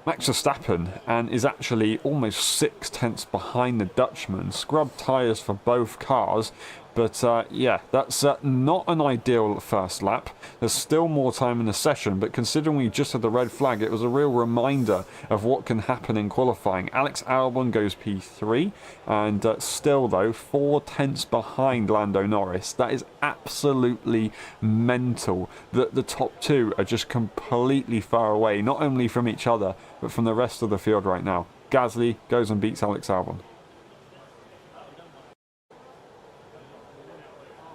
Max Verstappen and is actually almost 6/10 behind the Dutchman. Scrub tyres for both cars. But yeah, that's not an ideal first lap. There's still more time in the session, but considering we just had the red flag, it was a real reminder of what can happen in qualifying. Alex Albon goes P3, and still though, 4/10 behind Lando Norris. That is absolutely mental that the top two are just completely far away, not only from each other, but from the rest of the field right now. Gasly goes and beats Alex Albon.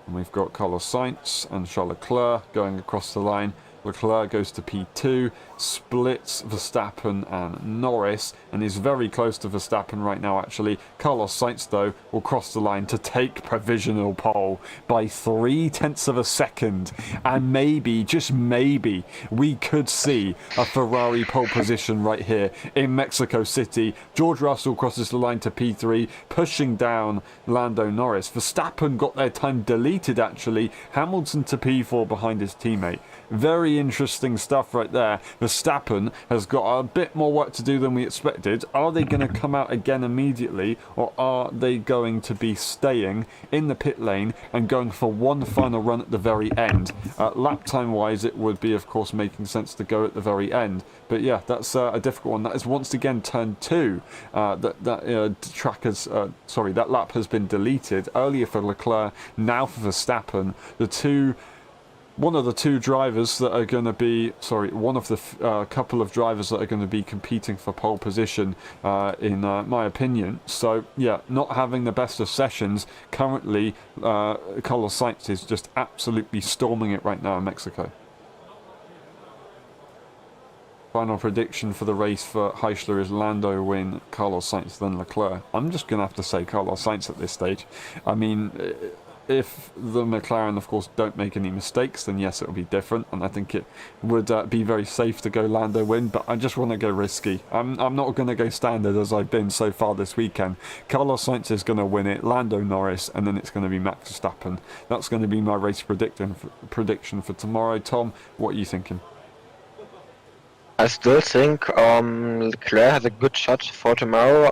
And we've got Carlos Sainz and Charles Leclerc going across the line. Leclerc goes to P2, splits Verstappen and Norris, and is very close to Verstappen right now, actually. Carlos Sainz, though, will cross the line to take provisional pole by 0.3 of a second. And maybe, just maybe, we could see a Ferrari pole position right here in Mexico City. George Russell crosses the line to P3, pushing down Lando Norris. Verstappen got their time deleted, actually. Hamilton to P4 behind his teammate. Very interesting stuff right there. Verstappen has got a bit more work to do than we expected. Are they going to come out again immediately, or are they going to be staying in the pit lane and going for one final run at the very end? Lap time wise, it would be, of course, making sense to go at the very end. But yeah, that's a difficult one. That is once again turn 2. That lap has been deleted earlier for Leclerc, now for Verstappen. One of the two drivers that are going to be, one of the couple of drivers that are going to be competing for pole position, in my opinion. So, yeah, not having the best of sessions. Currently, Carlos Sainz is just absolutely storming it right now in Mexico. Final prediction for the race for Heisler is Lando win, Carlos Sainz, then Leclerc. I'm just going to have to say Carlos Sainz at this stage. I mean, if the McLaren, of course, don't make any mistakes, then yes, it'll be different, and I think it would be very safe to go Lando win, but I just want to go risky. I'm not going to go standard as I've been so far this weekend. Carlos Sainz is going to win it, Lando Norris, and then it's going to be Max Verstappen. That's going to be my race prediction for tomorrow. Tom, what are you thinking? I still think Leclerc has a good shot for tomorrow,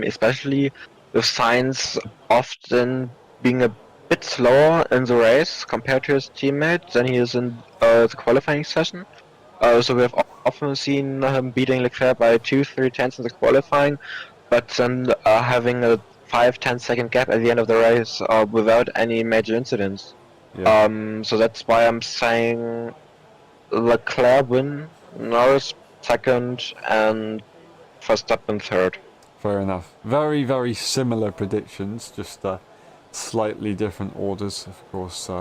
especially with Sainz often being a bit slower in the race compared to his teammate than he is in the qualifying session. So we have often seen him beating Leclerc by 2-3 tenths in the qualifying, but then having a 5-10 second gap at the end of the race without any major incidents. Yeah. So that's why I'm saying Leclerc win, Norris second, and Verstappen third. Fair enough. Very, very similar predictions, just slightly different orders, of course.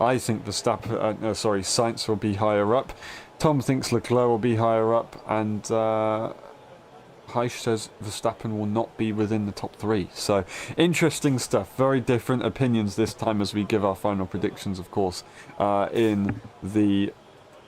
I think Sainz will be higher up. Tom thinks Leclerc will be higher up, and Heisch says Verstappen will not be within the top 3. So, interesting stuff. Very different opinions this time as we give our final predictions, of course, in the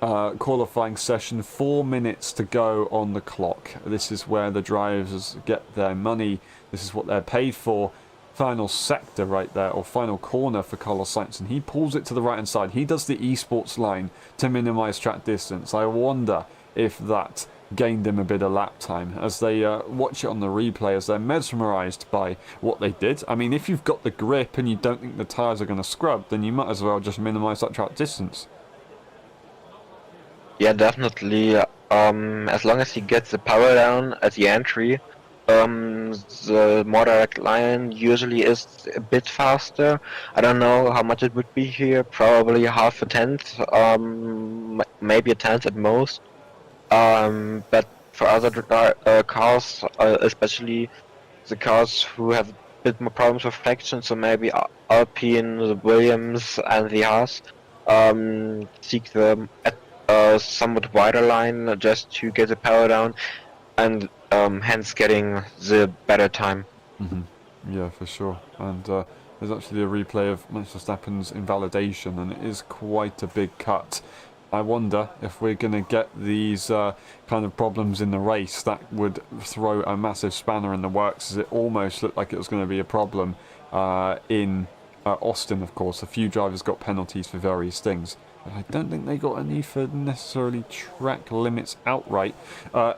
qualifying session. 4 minutes to go on the clock. This is where the drivers get their money. This is what they're paid for. Final sector right there, or final corner for Carlos Sainz, and he pulls it to the right hand side. He does the esports line to minimize track distance. I wonder if that gained him a bit of lap time as they watch it on the replay, as they're mesmerized by what they did. I mean, if you've got the grip and you don't think the tires are going to scrub, then you might as well just minimize that track distance. Yeah, definitely. As long as he gets the power down at the entry, the more direct line usually is a bit faster. I don't know how much it would be here, probably half a tenth, maybe a tenth at most. But for other cars, especially the cars who have a bit more problems with traction, so maybe Alpine, the Williams, and the Haas, seek the somewhat wider line just to get the power down, and hence getting the better time. Yeah, for sure. And there's actually a replay of Max Verstappen's invalidation, and it is quite a big cut. I wonder if we're going to get these kind of problems in the race that would throw a massive spanner in the works, as it almost looked like it was going to be a problem in Austin, of course. A few drivers got penalties for various things. But I don't think they got any for necessarily track limits outright.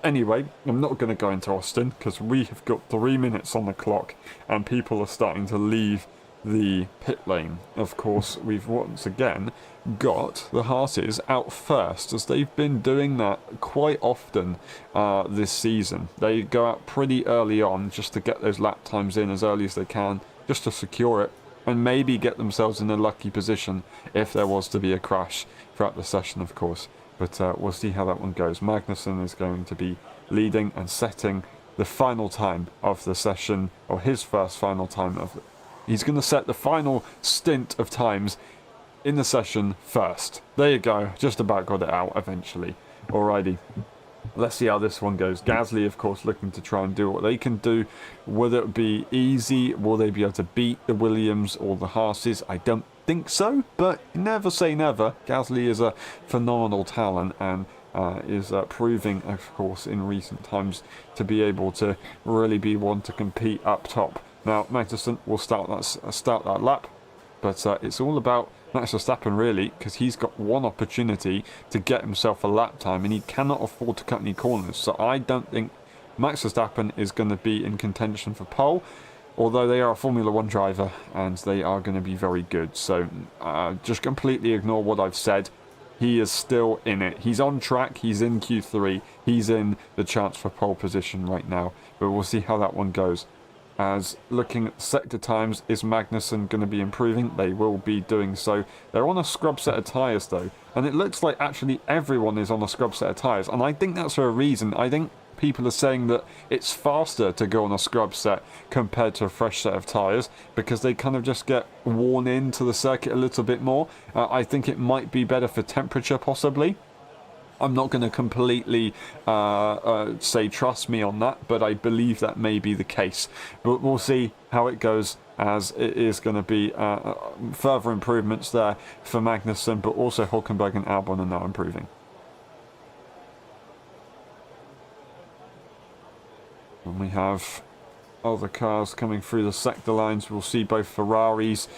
Anyway, I'm not going to go into Austin because we have got 3 minutes on the clock and people are starting to leave the pit lane. Of course, we've once again got the Haas's out first, as they've been doing that quite often this season. They go out pretty early on just to get those lap times in as early as they can, just to secure it, and maybe get themselves in a lucky position if there was to be a crash throughout the session, of course. But we'll see how that one goes. Magnussen is going to be leading and setting the final time of the session, or his first final time of he's going to set the final stint of times in the session first. There you go, just about got it out eventually. Alrighty, let's see how this one goes. Gasly, of course, looking to try and do what they can do. Will it be easy? Will they be able to beat the Williams or the Haas's? I don't think so, but never say never. Gasly is a phenomenal talent and is proving, of course, in recent times to be able to really be one to compete up top. Now, Magnussen will start that lap, but it's all about Max Verstappen, really, because he's got one opportunity to get himself a lap time, and he cannot afford to cut any corners. So I don't think Max Verstappen is going to be in contention for pole, although they are a Formula 1 driver, and they are going to be very good. So just completely ignore what I've said. He is still in it. He's on track. He's in Q3. He's in the chance for pole position right now, but we'll see how that one goes. As looking at sector times, is Magnussen going to be improving? They will be doing so. They're on a scrub set of tyres though, and it looks like actually everyone is on a scrub set of tyres, and I think that's for a reason. I think people are saying that it's faster to go on a scrub set compared to a fresh set of tyres, because they kind of just get worn into the circuit a little bit more. I think it might be better for temperature possibly. I'm not going to completely say trust me on that, but I believe that may be the case. But we'll see how it goes, as it is going to be further improvements there for Magnussen, but also Hülkenberg and Albon are now improving. And we have other cars coming through the sector lines. We'll see both Ferraris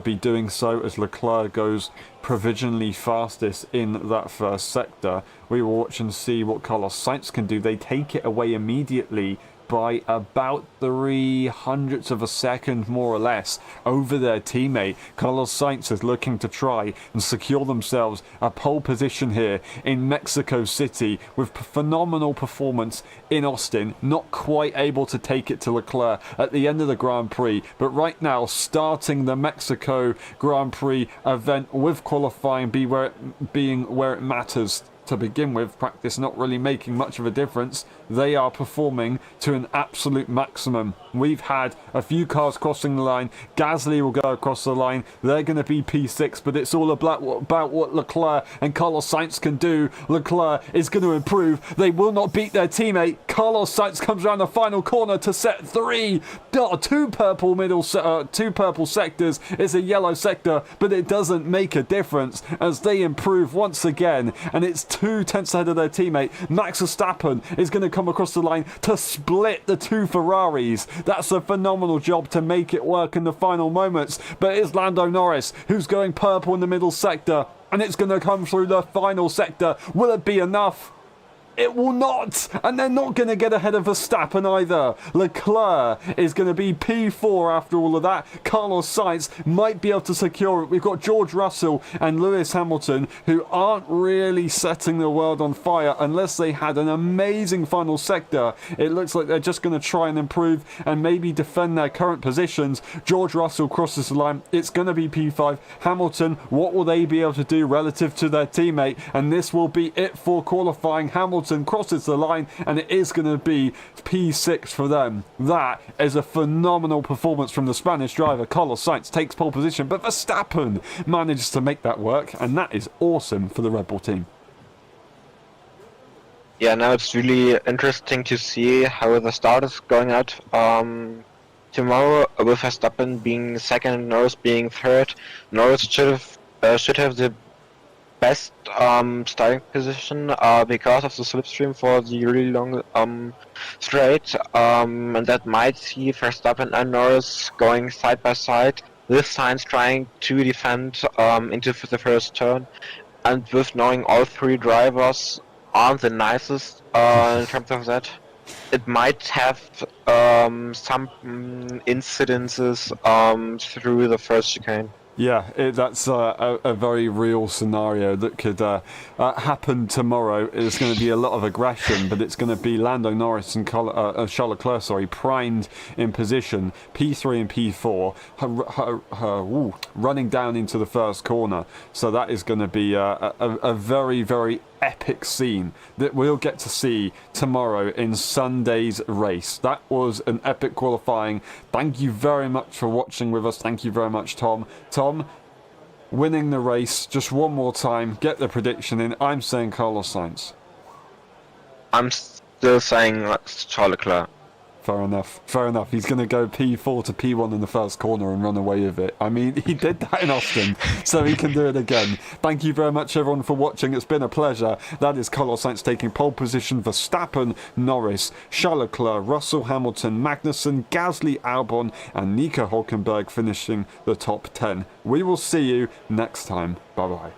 be doing so as Leclerc goes provisionally fastest in that first sector. We will watch and see what Carlos Sainz can do. They take it away immediately by about 0.03 of a second, more or less, over their teammate. Carlos Sainz is looking to try and secure themselves a pole position here in Mexico City with phenomenal performance in Austin. Not quite able to take it to Leclerc at the end of the Grand Prix, but right now starting the Mexico Grand Prix event with qualifying being where it matters to begin with, practice not really making much of a difference. They are performing to an absolute maximum. We've had a few cars crossing the line. Gasly will go across the line. They're going to be P6, but it's all about what Leclerc and Carlos Sainz can do. Leclerc is going to improve. They will not beat their teammate. Carlos Sainz comes around the final corner to set 3. Two purple sectors. It's a yellow sector, but it doesn't make a difference as they improve once again, and it's 2 tenths ahead of their teammate. Max Verstappen is going to come across the line to split the 2 Ferraris. That's a phenomenal job to make it work in the final moments, but it's Lando Norris who's going purple in the middle sector, and it's going to come through the final sector. Will it be enough? It will not, and they're not going to get ahead of Verstappen either. Leclerc is going to be P4 after all of that. Carlos Sainz might be able to secure it. We've got George Russell and Lewis Hamilton, who aren't really setting the world on fire unless they had an amazing final sector. It looks like they're just going to try and improve and maybe defend their current positions. George Russell crosses the line. It's going to be P5. Hamilton, what will they be able to do relative to their teammate? And this will be it for qualifying. Hamilton crosses the line, and it is going to be P6 for them. That is a phenomenal performance from the Spanish driver. Carlos Sainz takes pole position, but Verstappen manages to make that work, and that is awesome for the Red Bull team. Yeah, now it's really interesting to see how the start is going out. Tomorrow, with Verstappen being second and Norris being third, Norris should have the best starting position because of the slipstream for the really long straight, and that might see Verstappen and Norris going side by side, with Sainz trying to defend into the first turn, and with knowing all three drivers aren't the nicest in terms of that, it might have some incidences through the first chicane. Yeah, that's a very real scenario that could happen tomorrow. It's going to be a lot of aggression, but it's going to be Lando Norris and Charles Leclerc, primed in position, P3 and P4, running down into the first corner. So that is going to be a very, very epic scene that we'll get to see tomorrow in Sunday's race. That was an epic qualifying. Thank you very much for watching with us. Thank you very much, Tom. Tom, winning the race just one more time. Get the prediction in. I'm saying Carlos Sainz. I'm still saying Charles Leclerc. Fair enough. Fair enough. He's going to go P4 to P1 in the first corner and run away with it. I mean, he did that in Austin, so he can do it again. Thank you very much, everyone, for watching. It's been a pleasure. That is Carlos Sainz taking pole position. Verstappen, Norris, Charles Leclerc, Russell, Hamilton, Magnussen, Gasly, Albon, and Nico Hulkenberg finishing the top 10. We will see you next time. Bye-bye.